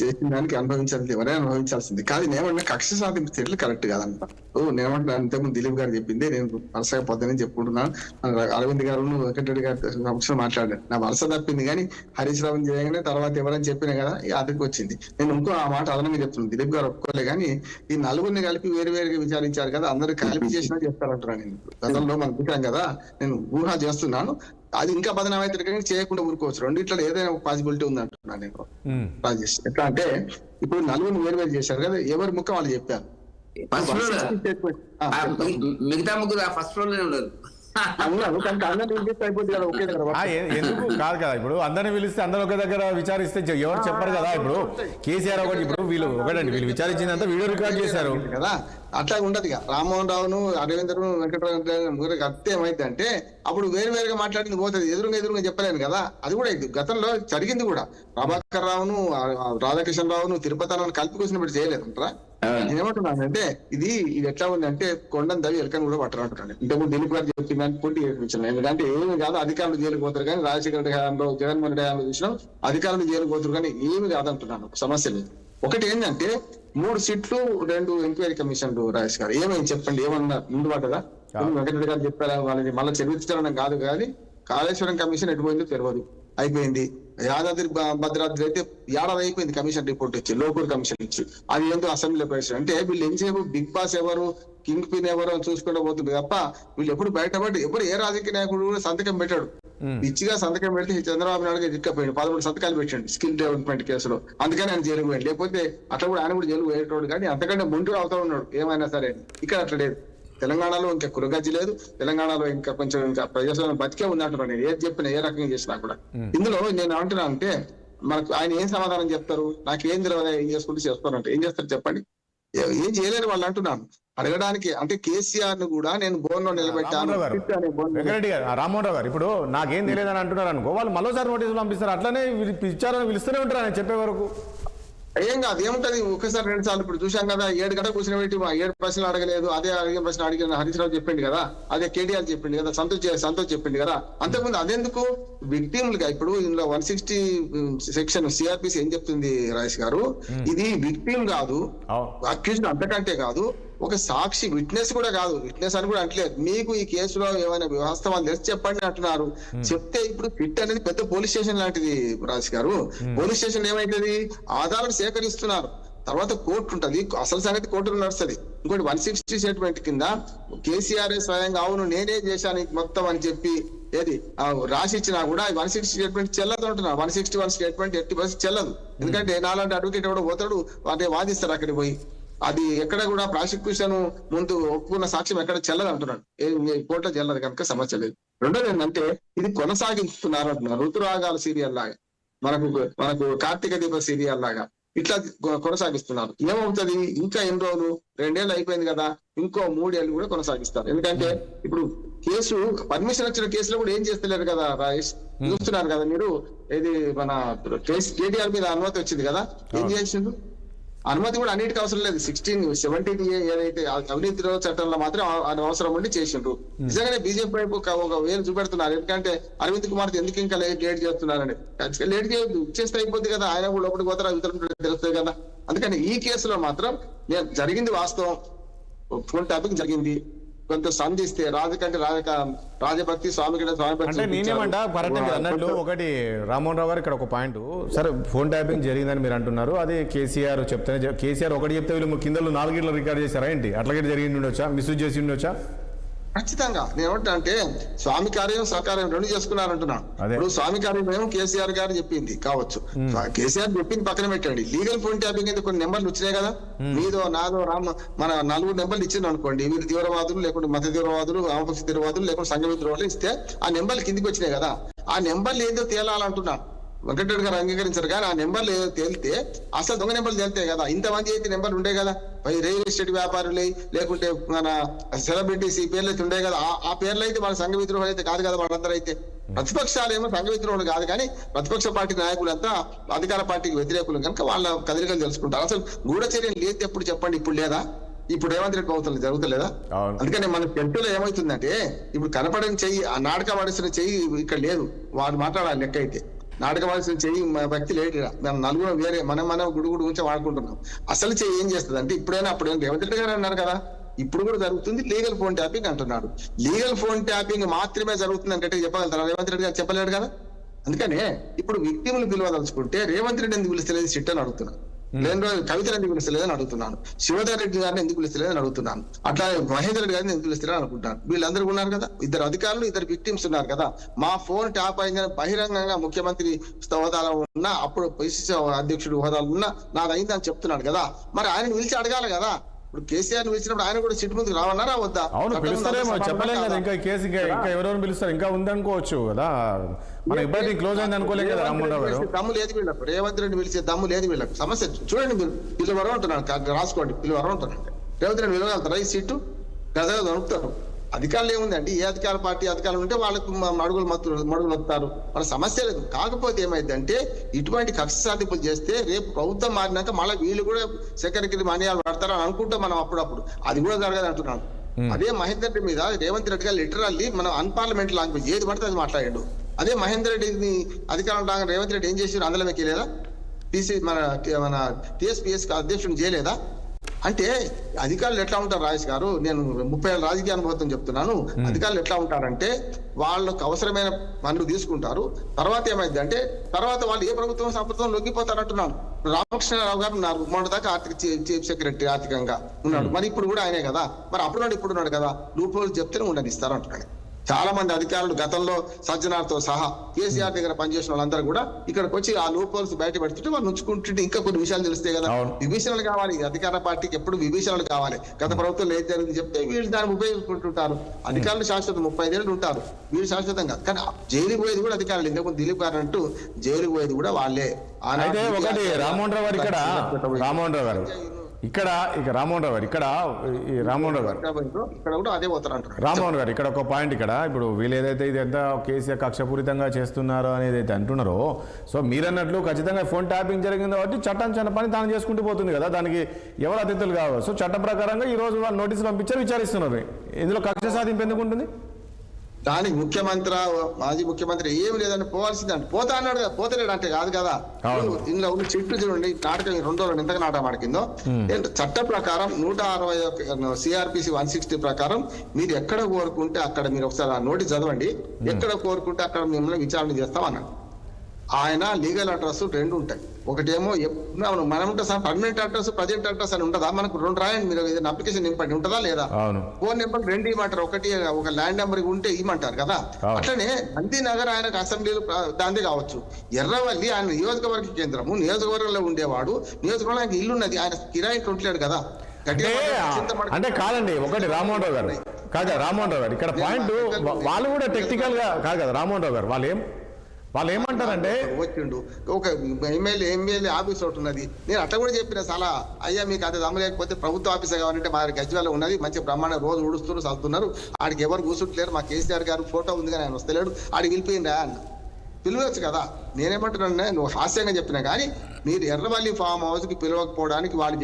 చేసిన దానికి అనుభవించాల్సింది ఎవరైనా అనుభవించాల్సింది. కాదు నేనేమన్నా కక్ష సాధింపు చర్యలు కరెక్ట్ కాదంట. నేనేమంటున్నా అంతకుముందు దిలీప్ గారు చెప్పింది నేను వరుసగా పొద్దునే చెప్పుకుంటున్నాను. అరవింద్ గారు వెంకటరెడ్డి గారి సమక్షంలో మాట్లాడారు. నా వరుస తప్పింది కానీ హరీష్ రావు చేయగానే తర్వాత ఎవరైనా చెప్పినా కదా అదికి వచ్చింది. నేను ఇంకో ఆ మాట అదనంగా చెప్తున్నాను. దిలీప్ గారు ఒప్పుకోలే కానీ ఈ 4గురిని కలిపి వేరుగా విచారించారు కదా, అందరూ కలిపి చేసినా చెప్తారంటున్నాను. నేను గతంలో మనం చూసాం కదా, నేను ఊహ చేస్తున్నాను. అది ఇంకా బదనామైతే కానీ చేయకుండా ఊరుకోవచ్చు. 2 ఏదైనా పాసిబిలిటీ ఉంది అంటున్నాను నేను రాజేష్. ఎట్లా అంటే ఇప్పుడు 4గురిని వేరు చేశారు కదా, ఎవరి ముఖం వాళ్ళు చెప్పారు. మిగతా ముగ్గురు ఫస్ట్ ఫ్లోర్ లోనే ఉన్నారు. అన్నాను కానీ అందరినీ పిలిస్తే అయిపోతుంది కదా ఒకే దగ్గర ఎందుకు కాదు కదా, ఇప్పుడు అందరిని పిలిస్తే అందరూ ఒక దగ్గర విచారిస్తే ఎవరు చెప్పరు కదా. ఇప్పుడు కేసీఆర్ ఒకటి, ఇప్పుడు వీళ్ళు ఒకటండి, వీళ్ళు విచారించిందంతా వీడియో రికార్డ్ చేశారు కదా, అట్లా ఉండదు ఇక. రామ్మోహన్ రావును, అరవిందరు, వెంకటరావు ముగ్గురికి అర్థం ఏమైతే అంటే అప్పుడు వేరువేరుగా మాట్లాడింది పోతుంది, ఎదురుగా చెప్పలేను కదా. అది కూడా ఇది గతంలో జరిగింది కూడా. ప్రభాకర్ రావును, రాధాకృష్ణ రావును, తిరుపతి రావును కలిపి కూర్చుని పెట్టి చేయలేదు అంటారా. నేనేమంటున్నాను అంటే ఇది ఎట్లా ఉంది అంటే కొండను దవి ఎలకని కూడా పట్టరంటున్నాను. ఇంతకుముందు దిలీప్ గారు చెప్పిందని పోటీ చేయించాను. ఎందుకంటే ఏమి కాదు, అధికారులు జైలుకు పోతారు కానీ రాజశేఖర రెడ్డి హయాంలో, జగన్మోహన్ రెడ్డి హయాంలో చూసినాం అధికారులు జైలుకు పోతారు కానీ ఏమి కాదంటున్నాను. సమస్య లేదు. ఒకటి ఏంటంటే 3 సీట్లు 2 ఎంక్వైరీ కమిషన్లు. రాజేష్ గారు ఏమైంది చెప్పండి, ఏమన్నా ముందు పడ్డదా? వెంకటరెడ్డి గారు చెప్పారా వాళ్ళని మళ్ళీ చదివించడం కాదు కానీ కాళేశ్వరం కమిషన్ ఎటుపోయిందో తెలియదు, అయిపోయింది. యాదాద్రి భద్రాద్రి అయితే ఏడాది అయిపోయింది కమిషన్ రిపోర్ట్ ఇచ్చి, లోకూర్ కమిషన్ ఇచ్చి. అది ఏంటో అసెంబ్లీలో ప్రవేశం. అంటే వీళ్ళు ఎంతసేపు బిగ్ బాస్ ఎవరు, కింగ్ పిన్ ఎవరు అని చూసుకుంటూ పోతుంది తప్ప వీళ్ళు ఎప్పుడు బయటపడి ఎప్పుడు ఏ రాజకీయ నాయకుడు కూడా సంతకం పెట్టాడు. పిచ్చిగా సంతకం పెడితే చంద్రబాబు నాయుడు దిక్కపోయింది, 11 సంతకాలు పెట్టండి స్కిల్ డెవలప్మెంట్ కేసులో. అందుకని ఆయన జైలుకు పోయింది. లేకపోతే అట్లా కూడా ఆయన కూడా జైలు పోయేటోడు కానీ అంతకంటే ముందు అవుతా ఉన్నాడు ఏమైనా సరే. ఇక్కడ అట్లా లేదు. తెలంగాణలో ఇంకా కురగజ్జి లేదు, తెలంగాణలో ఇంకా కొంచెం ఇంకా ప్రజాస్వామ్యం బతికే ఉంది అంటున్నాను నేను. ఏది చెప్పినా ఏ రకంగా చేసినా కూడా. ఇందులో నేను అంటున్నా అంటే మనకు ఆయన ఏం సమాధానం చెప్తారు, నాకు ఏం తెలియదు, ఏం చేసుకుంటూ చేస్తారంటే ఏం చేస్తారు చెప్పండి. ఏం చేయలేరు వాళ్ళు అంటున్నాను. అడగడానికి అంటే కేసీఆర్ ను కూడా నేను బోన్లో నిలబెట్టాను. వెంకరెడ్డి గారు, రామ్మోహన్ రావు గారు ఇప్పుడు నాకేం తెలియదని అంటున్నారు అనుకో, వాళ్ళు మరోసారి నోటీసులు పంపిస్తారు. అట్లనే విచారణ పిలుస్తూనే ఉంటారు ఆయన చెప్పే వరకు. ఏం కాదు, ఏముంటది ఒకసారి 2 సార్లు. ఇప్పుడు చూసాం కదా 7 గంటలు కూర్చుని పెట్టి 7 ప్రశ్నలు అడగలేదు, అదే అడిగిన ప్రశ్న అడిగిన హరీష్ రావు చెప్పింది కదా, అదే కేటీఆర్ చెప్పింది కదా, సంతోష్ చెప్పింది కదా. అంతకుముందు అదెందుకు విక్టిమ్లుగా ఇప్పుడు ఇందులో 160 సెక్షన్ సిఆర్పిసి ఏం చెప్తుంది రాజేష్ గారు, ఇది విక్టిమ్ కాదు, అక్యూజ్డ్ అంతకంటే కాదు, ఒక సాక్షి, విట్నెస్ కూడా కాదు, విట్నెస్ అని కూడా అంటలేదు. మీకు ఈ కేసులో ఏమైనా వాస్తవాలు తెలిసి చెప్పండి అంటున్నారు. చెప్తే ఇప్పుడు ఫిట్ అనేది పెద్ద పోలీస్ స్టేషన్ లాంటిది రాజేష్ గారు. పోలీస్ స్టేషన్ ఏమైతుంది, ఆధారాలు సేకరిస్తున్నారు, తర్వాత కోర్టు ఉంటది, అసలు సంగతి కోర్టులో నడుస్తుంది. ఇంకోటి 160 స్టేట్మెంట్ కింద కేసీఆర్ స్వయంగా అవును నేనే చేశాను మొత్తం అని చెప్పి ఏది రాసి ఇచ్చినా కూడా 160 స్టేట్మెంట్ చెల్లదు అంటున్నారు. 161 స్టేట్మెంట్ 80% చెల్లదు. ఎందుకంటే నాలాంటి అడ్వకేట్ కూడా పోతాడు, వాటి వాదిస్తారు అక్కడికి పోయి. అది ఎక్కడ కూడా ప్రాసిక్యూషన్ ముందు ఒప్పుకున్న సాక్ష్యం ఎక్కడ చెల్లదు అంటున్నాడు. కోర్టులో చెల్లదు కనుక సమస్య లేదు. రెండోది ఏంటంటే ఇది కొనసాగిస్తున్నారు అంటున్నారు. ఋతురాగాల సీరియల్ లాగా, మనకు కార్తీక దీప సీరియల్ లాగా ఇట్లా కొనసాగిస్తున్నారు. ఏమవుతుంది, ఇంకా ఎన్ని రోజులు, 2 ఏళ్ళు అయిపోయింది కదా, ఇంకో 3 ఏళ్ళు కూడా కొనసాగిస్తారు. ఎందుకంటే ఇప్పుడు కేసు పర్మిషన్ వచ్చిన కేసులో కూడా ఏం చేస్తలేరు కదా రాజేష్, చూస్తున్నారు కదా మీరు. ఇది మన కేటీఆర్ మీద అనుమతి వచ్చింది కదా, ఏం చేసిండు? అనుమతి కూడా అన్నిటికీ అవసరం లేదు. 17 ఏదైతే అవినీతి చట్టంలో మాత్రం అవసరం ఉండి చేసిండ్రు. నిజంగానే బీజేపీ వైపు ఒక వేలు చూపెడుతున్నారు. ఎందుకంటే అరవింద్ కుమార్ ఎందుకు ఇంకా లేట్ చేస్తున్నారని. లేట్ చేస్తే అయిపోద్ది కదా, ఆయన కూడా లోపలికి పోతారు, ఇతరులు తెలుస్తుంది కదా. అందుకని ఈ కేసులో మాత్రం జరిగింది వాస్తవం, ఫోన్ టాపిక్ జరిగింది. కొంత సంధిస్తే రాజభక్తి స్వామి అంటే నేనేమంటా కరెక్ట్ అన్నట్లు. ఒకటి రామ్మోహన్ రావు గారు ఇక్కడ ఒక పాయింట్, సరే ఫోన్ ట్యాపింగ్ జరిగిందని మీరు అంటున్నారు, అది కేసీఆర్ చెప్తేనే. కేసీఆర్ ఒకటి చెప్తే వీళ్ళు కిందలు 4 గంటలు రికార్డ్ చేశారా ఏంటి? అట్లాగే జరిగి ఉండొచ్చా, మిస్యూజ్ చేసి ఉండొచ్చా? ఖచ్చితంగా నేనేమంటా అంటే స్వామి కార్యం సహకార్యం 2 చేసుకున్నారంటున్నాను. ఇప్పుడు స్వామి కార్యం ఏమో కేసీఆర్ గారు చెప్పింది కావచ్చు, కేసీఆర్ చెప్పింది పక్కన పెట్టండి. లీగల్ ఫోన్ ట్యాపింగ్ అయితే కొన్ని నెంబర్లు వచ్చినాయి కదా, మీదో నాదో మన 4 నెంబర్లు ఇచ్చింది అనుకోండి, వీరు తీవ్రవాదులు లేకుంటే మత తీవ్రవాదులు, వామపక్ష తీవ్రవాదులు లేకుంటే సంఘ తీవ్రవాదులు ఇస్తే ఆ నెంబర్లు కిందికి వచ్చినాయి కదా. ఆ నెంబర్లు ఏందో తేలాలంటున్నాను. వెంకటరెడ్డి గారు అంగీకరించారు కానీ ఆ నెంబర్లు ఏదో తేలితే అసలు దొంగ నెంబర్లు తేలితాయి కదా. ఇంతమంది అయితే నెంబర్లు ఉండే కదా, రియల్ ఎస్టేట్ వ్యాపారులు లేకుంటే మన సెలబ్రిటీస్ ఈ పేర్లు అయితే ఉండే కదా. ఆ పేర్లు అయితే మన సంఘ విద్రోహులు అయితే కాదు కదా. వాళ్ళందరూ అయితే ప్రతిపక్షాలు ఏమో సంఘ విద్రోహులు కాదు కానీ ప్రతిపక్ష పార్టీ నాయకులంతా అధికార పార్టీకి వ్యతిరేకులు కనుక వాళ్ళ కదలికలు తెలుసుకుంటారు. అసలు గూఢచర్యలు లేదు ఎప్పుడు చెప్పండి, ఇప్పుడు లేదా? ఇప్పుడు రేవంత్ రెడ్డి ప్రభుత్వం జరుగుతలేదా? అందుకని మన చర్చలో ఏమవుతుందంటే ఇప్పుడు కనపడని చెయ్యి, ఆ నాటకం ఆడిస్తున్న చెయ్యి ఇక్కడ లేదు. వాడు మాట్లాడాలి లెక్క అయితే. నాటకవాల్సిన చెయ్యి వ్యక్తి లేడు. మనం నలుగురు వేరే మనం గుడుగుడు గురించి వాడుకుంటున్నాం. అసలు చెయ్యి ఏం చేస్తుంది అంటే ఇప్పుడైనా అప్పుడైనా రేవంత్ రెడ్డి గారు అన్నారు కదా, ఇప్పుడు కూడా జరుగుతుంది లీగల్ ఫోన్ ట్యాపింగ్ అంటున్నాడు. లీగల్ ఫోన్ ట్యాపింగ్ మాత్రమే జరుగుతుంది అంటే చెప్పగలుగుతారా? రేవంత్ రెడ్డి గారు చెప్పలేడు కదా. అందుకనే ఇప్పుడు విక్టిములు పిలవదలుచుకుంటే రేవంత్ రెడ్డి ఎందుకు పిలుస్తలేదు సిట్ అని అడుగుతున్నాను. లేని రోజు కవితలు ఎందుకు పిలుస్తలేదని అడుగుతున్నాను. శివధర్ రెడ్డి గారిని ఎందుకు పిలుస్తలేదని అడుగుతున్నాను. అట్లా మహేందర్ రెడ్డి గారిని ఎందుకు పిలుస్తలేదని అనుకుంటాను. వీళ్ళందరూ ఉన్నారు కదా, 2 అధికారులు 2 విక్టిమ్స్ ఉన్నారు కదా. మా ఫోన్ ట్యాప్ అయిందని బహిరంగంగా ముఖ్యమంత్రి హోదాలో ఉన్నా, అప్పుడు పిసిసి అధ్యక్షుడు హోదాలో ఉన్నా నాది అయిందని చెప్తున్నాడు కదా. మరి ఆయన పిలిచి అడగాలి కదా. ఇప్పుడు కేసీఆర్ పిలిచినప్పుడు ఆయన కూడా సిట్ ముందుకు రావన్నారా వద్దా? అవును, చట్టం పిలుస్తారేమో, సమానం చెప్పలేం కదా. కాదా? ఇంకా కేసు ఇంకా ఎవరెవరు పిలుస్తారు, ఇంకా ఉందనుకోవచ్చు కదా. మన ఇబ్బంది క్లోజ్ అయింది అనుకోలేం కదా రామ్మోహన్ రావు గారు. దమ్ము లేదు వీళ్ళకు, రేవంత్ రెడ్డి పిలిచే దమ్ము లేదు వీళ్ళకు. సమస్య చూడండి, మీరు పిలువరం ఉంటున్నాను, రాసుకోండి, పిలువరం ఉంటున్నాను. రేవంత్ రెడ్డి పిలవగలుగుతారా ఈ సీటు? గదగా దొరుకుతారు. అధికారులు ఏముందండి, ఏ అధికార పార్టీ అధికారులు ఉంటే వాళ్ళకు మడుగులు వస్తారు, వాళ్ళ సమస్య లేదు. కాకపోతే ఏమైందంటే ఇటువంటి కక్ష సాధింపులు చేస్తే రేపు ప్రభుత్వం మారినాక మళ్ళీ వీళ్ళు కూడా సెక్రటరీ మాన్యాలు పడతారు అని అనుకుంటాం మనం అప్పుడప్పుడు. అది కూడా జరగదు అంటున్నాను. అదే మహేందర్ రెడ్డి మీద రేవంత్ రెడ్డి గారు లిటరల్లీ మనం అన్పార్లమెంట్ లాంగ్వేజ్ ఏది పడితే అది మాట్లాడాడు. అదే మహేందర్ రెడ్డిని అధికారం రాగా రేవంత్ రెడ్డి ఏం చేసారు, అందులో లేదా మన టీఎస్పీఎస్ అధ్యక్షుడు చేయలేదా? అంటే అధికారులు ఎట్లా ఉంటారు రాజేష్ గారు, నేను 30 ఏళ్ళ రాజకీయ అనుభవం చెప్తున్నాను. అధికారులు ఎట్లా ఉంటారంటే వాళ్ళకు అవసరమైన పనులు తీసుకుంటారు, తర్వాత ఏమైంది అంటే తర్వాత వాళ్ళు ఏ ప్రభుత్వం సంప్రదాయం లొంగిపోతారు అంటున్నాను. రామకృష్ణరావు గారు ఉన్నారు, మొన్నటిదాకా ఆర్థిక చీఫ్ సెక్రటరీ ఆర్థికంగా ఉన్నాడు, మరి ఇప్పుడు కూడా ఆయనే కదా. మరి అప్పుడు ఇప్పుడున్నాడు కదా, లూపోలు చెప్తేనే ఉండనిస్తారు అంటున్నాడు. చాలా మంది అధికారులు గతంలో సజ్జనార్తో సహా కేసీఆర్ దగ్గర పనిచేసిన వాళ్ళందరూ కూడా ఇక్కడికి వచ్చి ఆ లూపోల్స్ బయట పెడుతుంటే వాళ్ళు ఉంచుకుంటుంటే ఇంకా కొన్ని విషయాలు తెలిస్తే కదా. విభీషణలు కావాలి, అధికార పార్టీకి ఎప్పుడు విభీషణలు కావాలి. గత ప్రభుత్వం ఏం జరిగింది చెప్తే వీళ్ళు దాన్ని ఉపయోగించుకుంటుంటారు. అధికారులు శాశ్వతం 35 ఏళ్ళు ఉంటారు, వీళ్ళు శాశ్వతంగా. కానీ జైలుకి పోయేది కూడా అధికారులు. ఇంతకుముందు దిలీప్ గారు అంటూ జైలుకి పోయేది కూడా వాళ్ళే. అయితే ఒకటి రామ్మోహన్ రావు గారు ఇక్కడ కూడా అదే పోతారు అంటారు రామ్మోహన్ గారు. ఇక్కడ ఒక పాయింట్, ఇక్కడ ఇప్పుడు వీళ్ళు ఏదైతే ఇదంతా కేసీఆర్ కక్షపూరితంగా చేస్తున్నారో అనేది అయితే అంటున్నారో, సో మీరన్నట్లు ఖచ్చితంగా ఫోన్ ట్యాపింగ్ జరిగింది కాబట్టి చట్టం చిన్న పని తాను చేసుకుంటూ పోతుంది కదా, దానికి ఎవరు అతిథులు కావాలి. సో చట్ట ప్రకారంగా ఈ రోజు వాళ్ళు నోటీసులు పంపించారు, విచారిస్తున్నారు. ఇందులో కక్ష సాధింపు ఎందుకు ఉంటుంది? దానికి ముఖ్యమంత్రి మాజీ ముఖ్యమంత్రి ఏమి లేదని పోవాల్సిందంటే పోతా అన్నాడు కదా, పోతలేడు అంటే కాదు కదా. ఇందులో ఉన్న చెట్టు చూడండి, నాటకం 2 రోజులు ఎంతగా నాటకం ఆడికిందో. చట్ట ప్రకారం 160 సిఆర్పిసి 160 ప్రకారం మీరు ఎక్కడ కోరుకుంటే అక్కడ మీరు ఒకసారి ఆ నోటీస్ చదవండి. ఎక్కడ కోరుకుంటే అక్కడ మిమ్మల్ని విచారణ చేస్తాం అన్నాడు. ఆయన లీగల్ అడ్రస్ 2 ఉంటాయి. ఒకటేమో మనం ఉంటా sir permanent address, present address అని ఉంటుందా? మనకు 2 రాయండి, మీరు ఏదైనా అప్లికేషన్ నింపండి, ఉంటుందా లేదా? ఫోన్ నెంబర్ 2 ఇవ్వమంటారు, ఒకటి ఒక ల్యాండ్ నెంబర్ ఉంటే ఇవ్వమంటారు కదా. అట్లనే నందినగర్ ఆయనకు అసెంబ్లీలో దాందే కావచ్చు. ఎర్రవల్లి ఆయన నియోజకవర్గ కేంద్రము, నియోజకవర్గంలో ఉండేవాడు, నియోజకవర్గానికి ఇల్లు ఉన్నది, ఆయన కిరాయి ఉంటలేడు కదా. అంటే కాదండి, ఒకటి రామ్మోహన్ రావు గారు ఇక్కడ పాయింట్, వాళ్ళు కూడా టెక్నికల్ గా కాదు కదా రామ్మోహన్ రావు గారు. వాళ్ళు ఏమంటారంటే వచ్చిండు ఒక ఎమ్మెల్యే ఆఫీస్ ఒకటి ఉన్నది. నేను అట్లా కూడా చెప్పిన చాలా, అయ్యా మీకు అది లేకపోతే ప్రభుత్వ ఆఫీస్ కావాలంటే మా గజ్వేల్లో ఉన్నది, మంచి బ్రహ్మాండ రోజు ఊడుస్తున్నారు, చదువుతున్నారు, ఆడికి ఎవరు కూర్చుంటలేరు, మా కేసీఆర్ గారు ఫోటో ఉంది కానీ ఆయన వస్తలేడు, ఆడికి వెళ్ళిపోయిందా అన్న. పిలవచ్చు కదా. నేనేమంటున్నా, నువ్వు హాస్యంగా చెప్పినా కానీ మీరు ఎర్రవల్లి ఫామ్ హౌస్ కి పిలవకపోవడానికి వాళ్ళు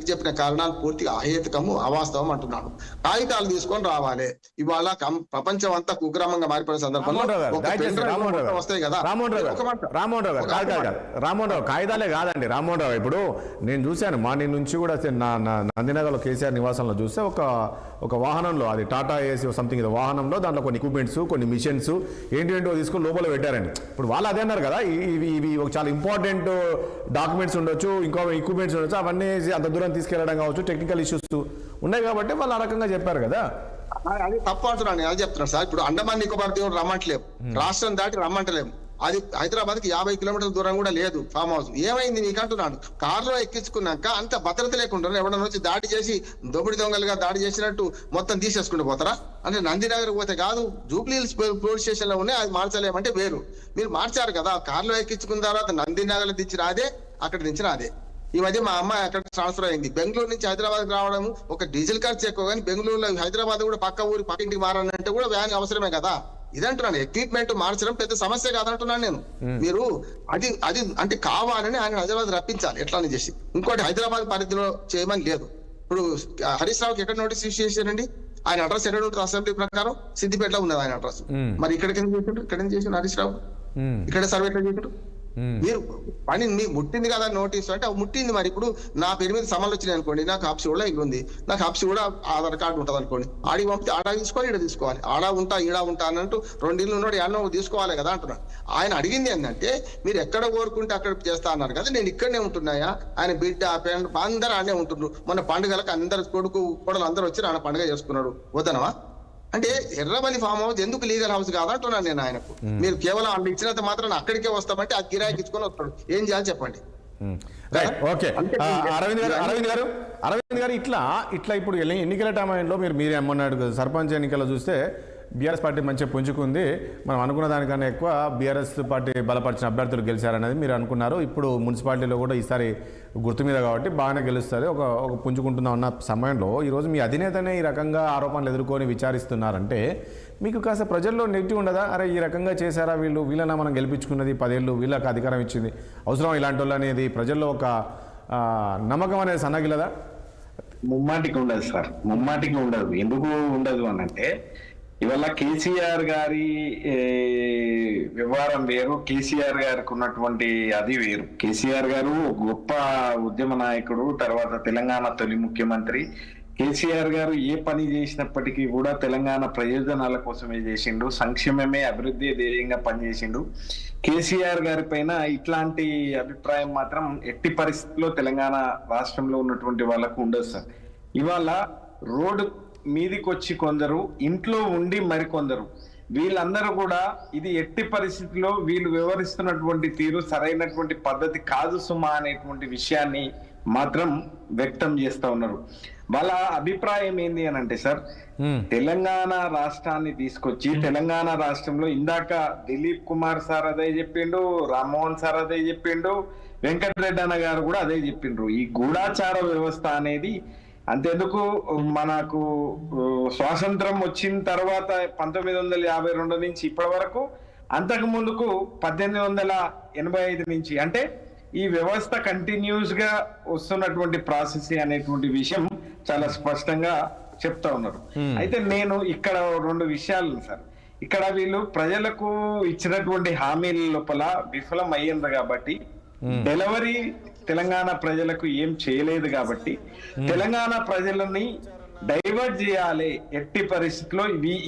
చెప్పిన కారణాలు పూర్తిగా అహేతుకము, అవాస్తవం అంటున్నాను. కాగితాలు తీసుకొని రావాలి. ఇవాళ ప్రపంచం అంతా కుగ్రామంగా మారిపోయిన సందర్భంలో వస్తాయి కదా. రామ్మోహన్ రావు కాగితాలే కాదండి. రామ్మోహన్ రావు ఇప్పుడు నేను చూశాను మార్నింగ్ నుంచి కూడా నందినగర్లో కేసీఆర్ నివాసంలో చూస్తే ఒక వాహనంలో, అది టాటా ఏసీ సంథింగ్ వాహనంలో, దాంట్లో కొన్ని ఎక్విప్మెంట్స్, కొన్ని మిషన్స్ ఏంటో తీసుకొని లోపల పెట్టారండి. ఇప్పుడు వాళ్ళు అదే అన్నారు కదా, ఇవి చాలా ఇంపార్టెంట్ డాక్యుమెంట్స్ ఉండొచ్చు, ఇంకో ఎక్విప్మెంట్స్ ఉండొచ్చు, అవన్నీ అంత దూరం తీసుకెళ్లడం కావచ్చు, టెక్నికల్ ఇష్యూస్ ఉన్నాయి కాబట్టి వాళ్ళు ఆ రకంగా చెప్పారు కదా. అది తప్పు అంటున్నాను, అది చెప్తున్నాను సార్. ఇప్పుడు అండమాన్ నికోబార్ దీవులు రమ్మంటలేము, రాష్ట్రం దాటి రమ్మంటలేము. అది హైదరాబాద్ కి 50 కిలోమీటర్ల దూరం కూడా లేదు ఫామ్ హౌస్. ఏమైంది నీకు అంటున్నాను, కారులో ఎక్కించుకున్నాక అంత భద్రత లేకుండా ఎవడన్నా వచ్చి దాడి చేసి దోపిడి దొంగలుగా దాడి చేసినట్టు మొత్తం తీసేసుకుంటూ పోతారా? అంటే నందినగర్ పోతే కాదు, జూబ్లీ హిల్స్ పోలీస్ స్టేషన్ లో ఉన్నాయి, అది మార్చలేమంటే వేరు. మీరు మార్చారు కదా, కారులో ఎక్కించుకున్న తర్వాత నందినగర్ దించి రాదే, అక్కడ దించిన అదే. ఈ మధ్య మా అమ్మాయి అక్కడ ట్రాన్స్ఫర్ అయింది. బెంగళూరు నుంచి హైదరాబాద్ రావడం ఒక డీజిల్ ఖర్చు ఎక్కువ, కానీ బెంగళూరులో హైదరాబాద్ కూడా పక్క ఇంటికి మారాలంటే కూడా వ్యాన్ అవసరమే కదా. ఇదంటున్నాను, ఎక్విప్మెంట్ మార్చడం పెద్ద సమస్య కాదంటున్నాను నేను. మీరు అది అంటే కావాలని ఆయన హైదరాబాద్ రప్పించాలి ఎట్లానే చేసి. ఇంకోటి హైదరాబాద్ పరిధిలో చేయమని లేదు. ఇప్పుడు హరీష్ రావుకి ఎక్కడ నోటీస్ ఇష్యూ చేశారండి? ఆయన అడ్రస్ ఎక్కడ ఉంటుంది అసెంబ్లీ ప్రకారం? సిద్దిపేటలో ఉన్నది ఆయన అడ్రస్. మరి ఇక్కడ చేసిన హరీష్ రావు ఇక్కడ సర్వే ఎట్లా చేశారు? మీరు పని మీకు ముట్టింది కదా నోటీస్ అంటే ముట్టింది. మరి ఇప్పుడు నా పేరు మీద సమన్లు వచ్చినాయి అనుకోండి, నాకు హబ్సి కూడా ఇల్లు ఉంది, నాకు హబ్సి కూడా ఆధార్ కార్డు ఉంటుంది అనుకోండి, ఆడికి పంపితే ఆడ తీసుకోవాలి, ఈడ తీసుకోవాలి, ఆడ ఉంటా ఈడ ఉంటా అన్నట్టు 2 ఇళ్ళు ఉన్నాడు, ఎన్నో తీసుకోవాలి కదా అంటున్నాడు. ఆయన అడిగింది ఏంటంటే మీరు ఎక్కడ కోరుకుంటే అక్కడ చేస్తా అన్నారు కదా, నేను ఇక్కడనే ఉంటున్నాయా, ఆయన బిడ్డ అందరూ ఆడనే ఉంటున్నారు. మన పండుగలకు అందరు కొడుకు కోడలు అందరూ వచ్చి ఆయన పండుగ చేసుకున్నాడు, వద్దనవా? అంటే ఎర్రవల్లి ఫామ్ హౌస్ ఎందుకు లీగల్ హౌస్ కాదంటున్నాను నేను ఆయనకు. మీరు కేవలం వాళ్ళు ఇచ్చినంత మాత్రం అక్కడికే వస్తామంటే ఆ కిరాయికి ఇచ్చుకొని వస్తాడు, ఏం చేయాలి చెప్పండి? Right, okay. అరవింద్ గారు ఇట్లా ఇప్పుడు ఎన్నికల టైంలో మీరు ఏమన్నాడు సర్పంచ్ ఎన్నికల్లో చూస్తే బీఆర్ఎస్ పార్టీ మంచిగా పుంజుకుంది, మనం అనుకున్న దానికన్నా ఎక్కువ బీఆర్ఎస్ పార్టీ బలపరిచిన అభ్యర్థులు గెలిచారనేది మీరు అనుకున్నారు. ఇప్పుడు మున్సిపాలిటీలో కూడా ఈసారి గుర్తు మీద కాబట్టి బాగానే గెలుస్తుంది, ఒక పుంజుకుంటుందా ఉన్న సమయంలో ఈరోజు మీ అధినేతనే ఈ రకంగా ఆరోపణలు ఎదుర్కొని విచారిస్తున్నారంటే మీకు కాస్త ప్రజల్లో నెగిటివ్ ఉండదా? అరే ఈ రకంగా చేశారా వీళ్ళనా మనం గెలిపించుకున్నది 10 ఏళ్ళు, వీళ్ళకి అధికారం ఇచ్చింది, అవసరం ఇలాంటి వాళ్ళు అనేది ప్రజల్లో ఒక నమ్మకం అనేది సన్నగిలదా? ముమ్మాటికి ఉండదు సార్, ముమ్మాటికి ఉండదు. ఎందుకు ఉండదు అనంటే ఇవాళ కేసీఆర్ గారి వ్యవహారం వేరు, కేసీఆర్ గారికి ఉన్నటువంటి అది వేరు. కేసీఆర్ గారు గొప్ప ఉద్యమ నాయకుడు, తర్వాత తెలంగాణ తొలి ముఖ్యమంత్రి. కేసీఆర్ గారు ఏ పని చేసినప్పటికీ కూడా తెలంగాణ ప్రయోజనాల కోసమే చేసిండు, సంక్షేమమే అభివృద్ధి ధ్యేయంగా పనిచేసిండు. కేసీఆర్ గారి పైన ఇట్లాంటి అభిప్రాయం మాత్రం ఎట్టి పరిస్థితుల్లో తెలంగాణ రాష్ట్రంలో ఉన్నటువంటి వాళ్ళకు ఉండదు సార్. ఇవాళ రోడ్డు మీదికి వచ్చి కొందరు, ఇంట్లో ఉండి మరికొందరు, వీళ్ళందరూ కూడా ఇది ఎట్టి పరిస్థితుల్లో వీళ్ళు వ్యవహరిస్తున్నటువంటి తీరు సరైనటువంటి పద్ధతి కాదు సుమా అనేటువంటి విషయాన్ని మాత్రం వ్యక్తం చేస్తా ఉన్నారు. వాళ్ళ అభిప్రాయం ఏంది అని అంటే సార్, తెలంగాణ రాష్ట్రాన్ని తీసుకొచ్చి తెలంగాణ రాష్ట్రంలో ఇందాక దిలీప్ కుమార్ సార్ అదే చెప్పిండు, రామ్మోహన్ సార్ అదే చెప్పిండు, వెంకటరెడ్డి అన్న గారు కూడా అదే చెప్పిండ్రు. ఈ గూఢాచార వ్యవస్థ అనేది అంతెందుకు మనకు స్వాతంత్రం వచ్చిన తర్వాత 1952 నుంచి ఇప్పటి వరకు, అంతకు ముందుకు 1885 నుంచి, అంటే ఈ వ్యవస్థ కంటిన్యూస్ గా వస్తున్నటువంటి ప్రాసెస్ అనేటువంటి విషయం చాలా స్పష్టంగా చెప్తా ఉన్నారు. అయితే నేను ఇక్కడ 2 విషయాలు సార్, ఇక్కడ వీళ్ళు ప్రజలకు ఇచ్చినటువంటి హామీల లోపల విఫలం అయ్యింది కాబట్టి, డెలివరీ తెలంగాణ ప్రజలకు ఏం చేయలేదు కాబట్టి తెలంగాణ ప్రజలని డైవర్ట్ చేయాలి ఎట్టి పరిస్థితుల్లో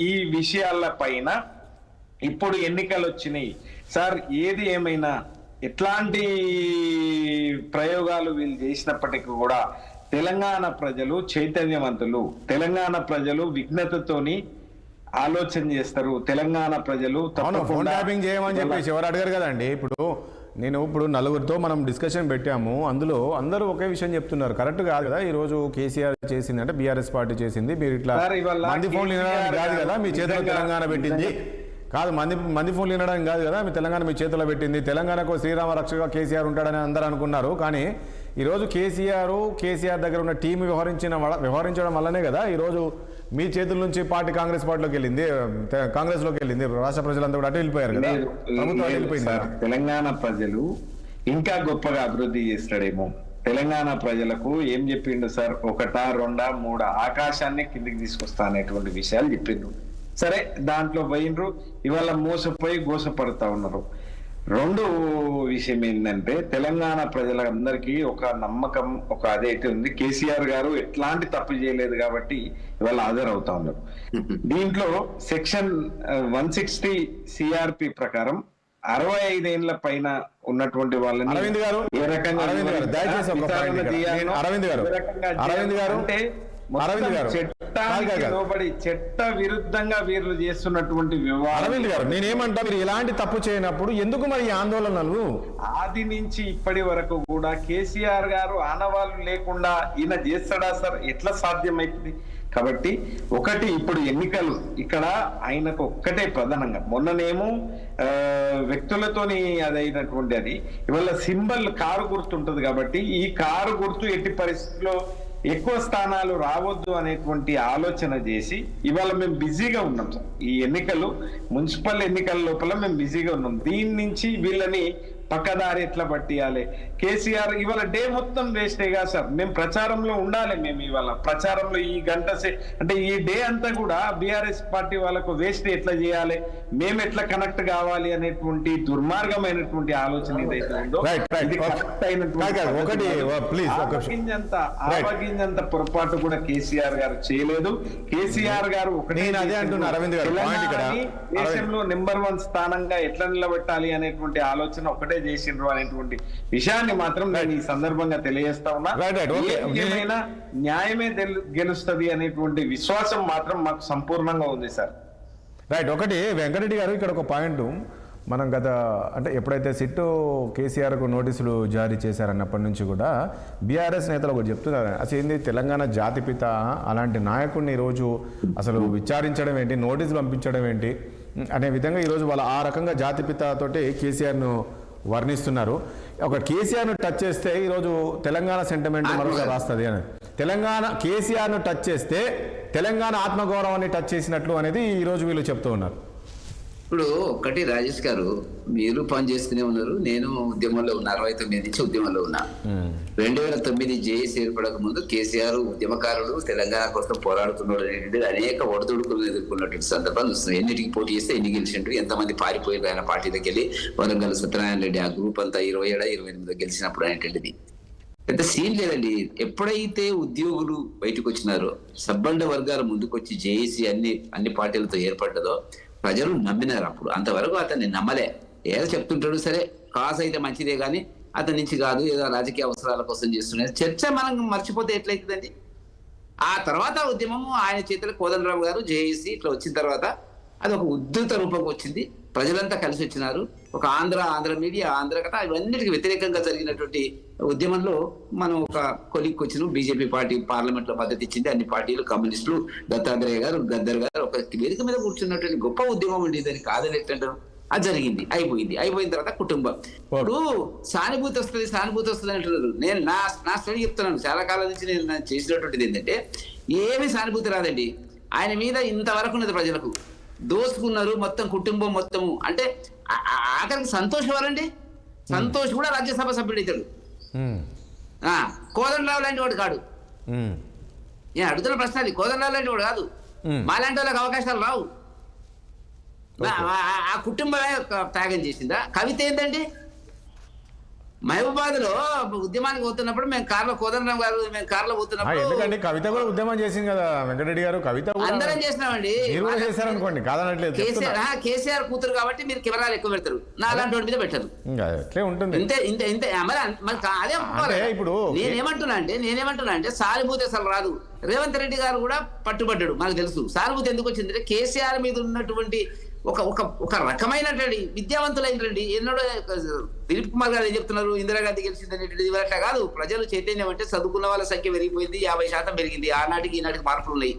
ఈ విషయాల పైన. ఇప్పుడు ఎన్నికలు వచ్చినాయి సార్, ఏది ఏమైనా ఎట్లాంటి ప్రయోగాలు వీళ్ళు చేసినప్పటికీ కూడా తెలంగాణ ప్రజలు చైతన్యవంతులు, తెలంగాణ ప్రజలు విఘ్నతతోని ఆలోచన చేస్తారు. తెలంగాణ ప్రజలు ఫోన్ ట్యాపింగ్ చేయమని చెప్పేసి ఎవరు అడగారు కదండి. ఇప్పుడు నలుగురితో మనం డిస్కషన్ పెట్టాము, అందులో అందరూ ఒకే విషయం చెప్తున్నారు, కరెక్ట్ కాదు కదా. ఈ రోజు కేసీఆర్ చేసింది అంటే బీఆర్ఎస్ పార్టీ చేసింది, మీరు ఇట్లా మంది ఫోన్లు వినడానికి కాదు కదా మీ చేతిలో తెలంగాణ పెట్టింది, కాదు మంది ఫోన్లు వినడానికి కాదు కదా మీ తెలంగాణ మీ చేతిలో పెట్టింది, తెలంగాణకు శ్రీరామ రక్షగా కేసీఆర్ ఉంటాడని అందరూ అనుకున్నారు. కానీ ఈరోజు కేసీఆర్ దగ్గర ఉన్న టీం వ్యవహరించడం వల్లనే కదా ఈరోజు మీ చేతుల నుంచి పార్టీ కాంగ్రెస్ పార్టీలోకి వెళ్ళింది, కాంగ్రెస్లోకి వెళ్ళింది, రాష్ట్ర ప్రజలంతా కూడా అటు వెళ్ళిపోయారు కదా, ప్రభుత్వం వెళ్ళిపోయింది. తెలంగాణ ప్రజలు ఇంకా గొప్పగా అభివృద్ధి చేస్తాడేమో. తెలంగాణ ప్రజలకు ఏం చెప్పిండు సార్, 1, 2, 3 ఆకాశాన్ని కిందికి తీసుకొస్తా అనేటువంటి విషయాలు చెప్పిండు. సరే, దాంట్లో పోయినరు, ఇవాళ మోసపోయి గోసపడతా ఉన్నారు. 2 విషయం ఏంటంటే తెలంగాణ ప్రజలందరికీ ఒక నమ్మకం, ఒక అదైతే ఉంది, కేసీఆర్ గారు ఎట్లాంటి తప్పు చేయలేదు కాబట్టి ఇవాళ హాజరవుతా ఉన్నారు. దీంట్లో సెక్షన్ 160 సిఆర్పి ప్రకారం 65 ఏళ్ల పైన ఉన్నటువంటి వాళ్ళని అరవింద్ గారు చట్ట విరుద్ధంగా వీళ్ళు చేస్తున్నటువంటి అరవింద్ గారు నేనేమంటా, మీరు ఎలాంటి తప్పు చేయనప్పుడు ఎందుకు మరి ఆందోళనలు? ఆది నుంచి ఇప్పటి వరకు కూడా కేసీఆర్ గారు ఆనవాళ్ళు లేకుండా ఈయన చేస్తాడా సార్? ఎట్లా సాధ్యమైతుంది? కాబట్టి ఒకటి, ఇప్పుడు ఎన్నికలు ఇక్కడ ఆయనకు ఒక్కటే ప్రధానంగా, మొన్ననేమో వ్యక్తులతోని అదైనటువంటి అది, ఇవాళ సింబల్ కారు గుర్తు ఉంటుంది కాబట్టి ఈ కారు గుర్తు ఎట్టి పరిస్థితుల్లో ఎక్కువ స్థానాలు రావద్దు అనేటువంటి ఆలోచన చేసి ఇవాళ మేము బిజీగా ఉన్నాం సార్. ఈ ఎన్నికలు, మున్సిపల్ ఎన్నికల లోపల మేము బిజీగా ఉన్నాం. దీని నుంచి వీళ్ళని పక్కదారి ఎట్లా పట్టియాలి? కేసీఆర్ ఇవాళ డే మొత్తం వేస్టేగా సార్. మేము ప్రచారంలో ఉండాలి, మేము ఇవాళ ప్రచారంలో ఈ గంట అంటే ఈ డే అంతా కూడా బీఆర్ఎస్ పార్టీ వాళ్ళకు వేస్ట్ ఎట్లా చేయాలి, మేము ఎట్లా కనెక్ట్ కావాలి అనేటువంటి దుర్మార్గమైనటువంటి ఆలోచన ఏదైతే ఉందో, ఆవగింజంత పొరపాటు కూడా కేసీఆర్ గారు చేయలేదు. కేసీఆర్ గారు దేశంలో నెంబర్ 1 స్థానంగా ఎట్లా నిలబెట్టాలి అనేటువంటి ఆలోచన ఒకటే చేసిండ్రు అనేటువంటి విషయాన్ని మాత్రం నేను ఈ సందర్భంగా తెలియజేస్తా ఉన్నా. ఏమైనా న్యాయమే గెలుస్తుంది అనేటువంటి విశ్వాసం మాత్రం మాకు సంపూర్ణంగా ఉంది సార్. రైట్. ఒకటి వెంకటరెడ్డి గారు, ఇక్కడ ఒక పాయింట్, మనం అంటే ఎప్పుడైతే సిట్ కేసీఆర్కు నోటీసులు జారీ చేశారన్నప్పటి నుంచి కూడా బీఆర్ఎస్ నేతలు ఒకటి చెప్తున్నారు, అసలు ఏంది తెలంగాణ జాతిపిత అలాంటి నాయకుడిని ఈరోజు అసలు విచారించడం ఏంటి, నోటీసులు పంపించడం ఏంటి అనే విధంగా ఈరోజు వాళ్ళు ఆ రకంగా జాతిపితతోటి కేసీఆర్ను వర్ణిస్తున్నారు. ఒక కేసీఆర్ను టచ్ చేస్తే ఈరోజు తెలంగాణ సెంటిమెంట్ మరొకటి రాస్తుంది అని, కేసీఆర్ను టచ్ చేస్తే తెలంగాణ ఆత్మగౌరవాన్ని టచ్ చేసినట్లు అనేది ఈరోజు వీళ్ళు చెప్తూ ఉన్నారు. ఇప్పుడు ఒక్కటి రాజేష్ గారు, మీరు పని చేస్తూనే ఉన్నారు, నేను ఉద్యమంలో ఉన్నా, 69 నుంచి ఉద్యమంలో ఉన్నా. 2009 జేఏసీ ఏర్పడక ముందు కేసీఆర్ ఉద్యమకారుడు, తెలంగాణ కోసం పోరాడుతున్నాడు అనేటువంటి అనేక ఒడదుడుకులు ఎదుర్కొన్నటువంటి సందర్భాలు చూస్తున్నాం. ఎన్నిటికి పోటీ చేస్తే ఎన్ని గెలిచిండ్రు, ఎంతమంది పారిపోయారు ఆయన పార్టీలోకి వెళ్ళి, వరంగల్ సత్యనారాయణ రెడ్డి ఆ గ్రూప్ అంతా 27-28 గెలిచినప్పుడు అనేటువంటిది పెద్ద సీన్ లేదండి. ఎప్పుడైతే ఉద్యోగులు బయటకు వచ్చినారో, సబ్బండ వర్గాలు ముందుకొచ్చి జేఏసీ అన్ని పార్టీలతో ఏర్పడ్డదో ప్రజలు నమ్మినారు. అప్పుడు అంతవరకు అతన్ని నమ్మలే. ఏదో చెప్తుంటాడు, సరే కాసు అయితే మంచిదే కానీ అతని నుంచి కాదు, ఏదో రాజకీయ అవసరాల కోసం చేస్తున్నారు చర్చ మనం మర్చిపోతే ఎట్లయితుందండి. ఆ తర్వాత ఉద్యమము ఆయన చేతులు కోదండరావు గారు జేఏసీ ఇట్లా వచ్చిన తర్వాత అది ఒక ఉద్ధృత రూపంకి వచ్చింది. ప్రజలంతా కలిసి వచ్చినారు. ఒక ఆంధ్ర మీడియా, ఆంధ్ర కథ ఇవన్నిటికి వ్యతిరేకంగా జరిగినటువంటి ఉద్యమంలో మనం ఒక కొలిక్కి వచ్చినాం. బీజేపీ పార్టీ పార్లమెంట్ లో మద్దతు ఇచ్చింది. అన్ని పార్టీలు, కమ్యూనిస్టులు, దత్తాత్రేయ గారు, గద్దర్ గారు ఒక వేదిక మీద కూర్చున్నటువంటి గొప్ప ఉద్యమం ఉండేది. అని కాదని ఎట్లంటారు. అది జరిగింది, అయిపోయిన తర్వాత కుటుంబం. ఇప్పుడు సానుభూతి వస్తుంది అంటున్నారు. నేను నా స్టడీ చెప్తున్నాను. చాలా కాలం నుంచి నేను చేసినటువంటిది ఏంటంటే, ఏమీ సానుభూతి రాదండి. ఆయన మీద ఇంతవరకు ఉన్నది ప్రజలకు. దోసుకున్నారు మొత్తం కుటుంబం మొత్తము. అంటే ఆఖరికి సంతోష్ ఎవరండి? సంతోష్ కూడా రాజ్యసభ సభ్యుడు అవుతాడు. కోదండరావు లాంటి వాడు కాడు. నేను అడుగుతున్న ప్రశ్న అది. కోదండరావు లాంటి వాడు కాదు. మాలాంటి వాళ్ళకి అవకాశాలు రావు. ఆ కుటుంబమే త్యాగం చేసిందా? కవిత ఏంటండి? మహబూబాద్ లో ఉద్యమానికి పోతున్నప్పుడు మేము కోదండరాం గారు పోతున్నప్పుడు, ఎందుకంటే కవిత కూడా ఉద్యమం చేసింది కదా వెంకటరెడ్డి గారు. కవిత అందరం చేసినామండి. చేశారనుకోండి, కాదనట్లేదు. కేసీఆర్ కూతురు కాబట్టి మీరు కెమెరాలు ఎక్కువ పెడతారు, నా అలాంటి వాడి మీద పెట్టరు. అట్లే ఉంటుంది. ఇంతే మరి అదే ఇప్పుడు నేనేమంటున్నా అంటే సానుభూతి అసలు రాదు. రేవంత్ రెడ్డి గారు కూడా పట్టుబడ్డాడు, మనకు తెలుసు. సానుభూతి ఎందుకు వచ్చిందంటే కేసీఆర్ మీద ఉన్నటువంటి ఒక రకమైనటువంటి విద్యావంతులైనటువంటి ఎన్నడో దిలీప్ కుమార్ గారు ఏం చెప్తున్నారు, ఇందిరాగాంధీ గెలిచింది అనేటువంటిది అట్లా కాదు. ప్రజలు చైతన్యం అంటే చదువుకున్న వాళ్ళ సంఖ్య పెరిగిపోయింది, 50% పెరిగింది. ఆనాటికి ఈనాటికి మార్పులు ఉన్నాయి.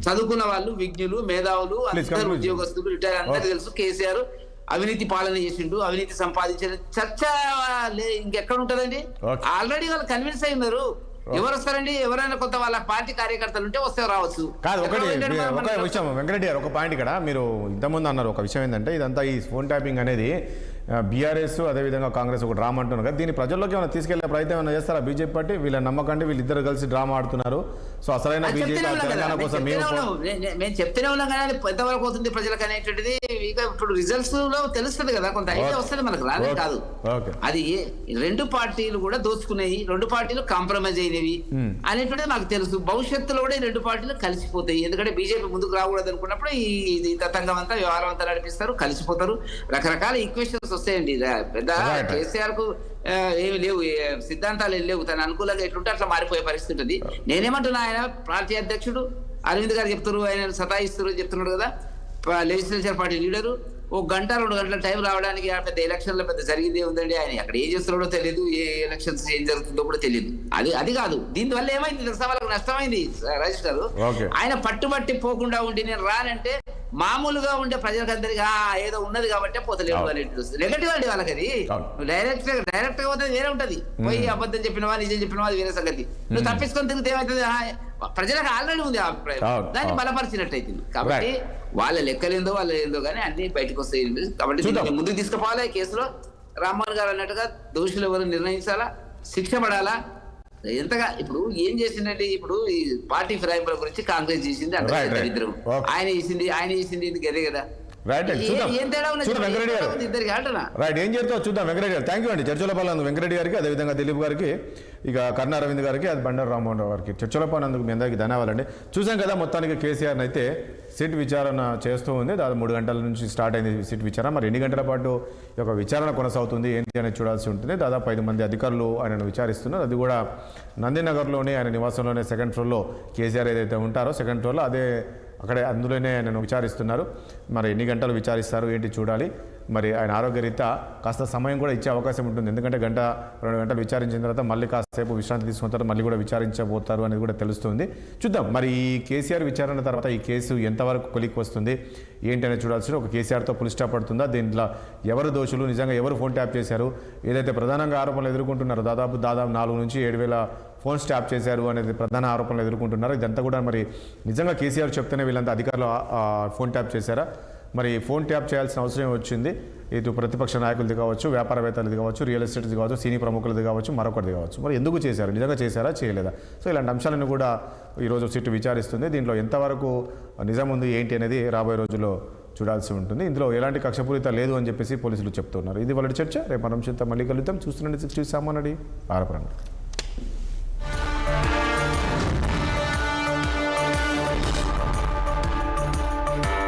చదువుకున్న వాళ్ళు, విజ్ఞులు, మేధావులు, అందరూ ఉద్యోగస్తులు, రిటైర్ అందరూ తెలుసు. కేసీఆర్ అవినీతి పాలన చేసిండు, అవినీతి సంపాదించిన చర్చ ఇంకెక్కడ ఉంటదండి. ఆల్రెడీ వాళ్ళు కన్విన్స్ అయి ఉన్నారు. ఎవరు వస్తారండి? ఎవరైనా కొత్త వాళ్ళ పార్టీ కార్యకర్తలు ఉంటే వస్తే రావచ్చు. కాదు, ఒక విషయం వెంకటరెడ్డి గారు, ఒక పాయింట్ ఇక్కడ మీరు ఇంతకుముందు అన్నారు. ఒక విషయం ఏంటంటే, ఇదంతా ఈ ఫోన్ ట్యాపింగ్ అనేది బీఆర్ఎస్ అదేవిధంగా కాంగ్రెస్ ఒక డ్రామా అంటున్నారు కదా, దీన్ని ప్రజల్లోకి ఏమైనా తీసుకెళ్లే ప్రయత్నం ఏమైనా చేస్తారా బీజేపీ పార్టీ? వీళ్ళ నమ్మకండి వీళ్ళిద్దరు కలిసి డ్రామా ఆడుతున్నారు. సో అసలైన బీజేపీ తెలంగాణ కోసం మేము చెప్తూనే ఉన్నాం కానీ ఎంతవరకు అవుతుంది ప్రజలకు అనేటువంటిది ఇప్పుడు రిజల్ట్స్ లో తెలుస్తుంది కదా, కొంత ఐడియా వస్తుంది మనకు. రాలేదు కాదు, అది రెండు పార్టీలు కూడా దోచుకునేవి, రెండు పార్టీలు కాంప్రమైజ్ అయినవి అనేటువంటిది నాకు తెలుసు. భవిష్యత్తులో కూడా ఈ రెండు పార్టీలు కలిసిపోతాయి. ఎందుకంటే బీజేపీ ముందుకు రాకూడదు అనుకున్నప్పుడు ఈ తతంగం అంతా, వ్యవహారం అంతా నడిపిస్తారు, కలిసిపోతారు. రకరకాల ఈక్వేషన్స్ వస్తాయండి. పెద్ద కేసీఆర్ కు ఏమి లేవు, సిద్ధాంతాలు ఏం లేవు. తన అనుకూలంగా ఎట్లుంటే అట్లా మారిపోయే పరిస్థితి ఉంటుంది. నేనేమంటున్నా, ఆయన పార్టీ అధ్యక్షుడు అరవింద్ గారు చెప్తారు, ఆయన సతాయిస్తారు చెప్తున్నాడు కదా. లెజిస్లేచర్ పార్టీ లీడరు 1 గంట 2 గంటల టైం రావడానికి పెద్ద ఎలక్షన్లో పెద్ద జరిగిందే ఉందండి. ఆయన అక్కడ ఏం చేస్తున్నాడో తెలియదు, ఏ ఎలక్షన్స్ ఏం జరుగుతుందో కూడా తెలియదు. అది కాదు. దీనివల్ల ఏమైంది తెలుసా, వాళ్ళకి నష్టమైంది రాజేష్ గారు. ఆయన పట్టుబట్టి పోకుండా ఉండి నేను రానంటే మామూలుగా ఉండే ప్రజలకందరికీ ఏదో ఉన్నది కాబట్టి పోతలేదు అనేది నెగటివ్ అండి వాళ్ళకి. అది డైరెక్ట్ గా పోతే వేరే ఉంటది. పోయి అబద్ధం చెప్పినవా నిజం చెప్పినవా అది వేరే సంగతి. నువ్వు తప్పించుకొని తిరిగితే ఏమవుతుంది, ప్రజలకు ఆల్రెడీ ఉంది ఆ అభిప్రాయం, దాన్ని బలపరిచినట్టు అవుతుంది. కాబట్టి వాళ్ళ లెక్కలేందో వాళ్ళ ఏందో కానీ అన్ని బయటకు వస్తాయి. కాబట్టి ముందుకు తీసుకుపోవాలి. కేసులో రామ్మోహన్ గారు అన్నట్టుగా దోషులు ఎవరు నిర్ణయించాలా, శిక్ష పడాలా. ఎంతగా ఇప్పుడు ఏం చేసిందంటే, ఇప్పుడు ఈ పార్టీ ఫిరాయింపుల గురించి కాంగ్రెస్ చేసింది అంటే ఇద్దరు, ఆయన చేసింది ఇది గదే కదా. ఏం చేస్తావు చూద్దాం వెంకరెడ్డి గారు. థ్యాంక్ యూ అండి. చర్చలపాలనందు వెంకరెడ్డి గారికి, అదేవిధంగా దిలీప్ గారికి, ఇక కర్ణ అరవింద్ గారికి, అది బండారు రామ్మోహన్ రావు గారికి చర్చలపాలనందుకు మీ అందరికీ ధన్యవాదాలండి. చూసాం కదా, మొత్తానికి కేసీఆర్ని అయితే సిట్ విచారణ చేస్తూ ఉంది. దాదాపు 3 గంటల నుంచి స్టార్ట్ అయింది సిట్ విచారణ. మరి ఎన్ని గంటల పాటు ఈ యొక్క విచారణ కొనసాగుతుంది ఏంటి అనేది చూడాల్సి ఉంటుంది. దాదాపు 5 మంది అధికారులు ఆయనను విచారిస్తున్నారు. అది కూడా నందినగర్లోని ఆయన నివాసంలోనే 2nd ఫ్లోర్లో కేసీఆర్ ఏదైతే ఉంటారో 2nd ఫ్లోర్లో అదే అక్కడే అందులోనే ఆయనను విచారిస్తున్నారు. మరి ఎన్ని గంటలు విచారిస్తారు ఏంటి చూడాలి. మరి ఆయన ఆరోగ్యరీత్యా కాస్త సమయం కూడా ఇచ్చే అవకాశం ఉంటుంది. ఎందుకంటే 1-2 గంటలు విచారించిన తర్వాత మళ్ళీ కాసేపు విశ్రాంతి తీసుకున్న తర్వాత మళ్ళీ కూడా విచారించబోతారు అనేది కూడా తెలుస్తుంది. చూద్దాం మరి ఈ కేసీఆర్ విచారణ తర్వాత ఈ కేసు ఎంతవరకు కొలిక్కి వస్తుంది ఏంటి అనేది చూడాల్సి ఒక కేసీఆర్తో పులి స్టాప్ పడుతుందా, దీంట్లో ఎవరు దోషులు, నిజంగా ఎవరు ఫోన్ ట్యాప్ చేశారు, ఏదైతే ప్రధానంగా ఆరోపణలు ఎదుర్కొంటున్నారో దాదాపు 4 నుంచి 7,000 ఫోన్స్ ట్యాప్ చేశారు అనేది ప్రధాన ఆరోపణలు ఎదుర్కొంటున్నారు. ఇదంతా కూడా మరి నిజంగా కేసీఆర్ చెప్తేనే వీళ్ళంతా అధికారులు ఫోన్ ట్యాప్ చేశారా, మరి ఫోన్ ట్యాప్ చేయాల్సిన అవసరం వచ్చింది ఇటు ప్రతిపక్ష నాయకులది కావచ్చు, వ్యాపారవేత్తలది కావచ్చు, రియల్ ఎస్టేట్ది కావచ్చు, సినీ ప్రముఖులది కావచ్చు, మరొకటిది కావచ్చు. మరి ఎందుకు చేశారు, నిజంగా చేశారా చేయలేదా? సో ఇలాంటి అంశాలను కూడా ఈరోజు సిట్ విచారిస్తుంది. దీంట్లో ఎంతవరకు నిజం ఉంది ఏంటి అనేది రాబోయే రోజుల్లో చూడాల్సి ఉంటుంది. ఇందులో ఎలాంటి కక్షపూరిత లేదు అని చెప్పేసి పోలీసులు చెప్తున్నారు. ఇది వాళ్ళ చర్చ. రేపు మనం మళ్ళీ కలుద్దాం. చూస్తుండండి 60 సామాన్యుడి ఆరపరండి.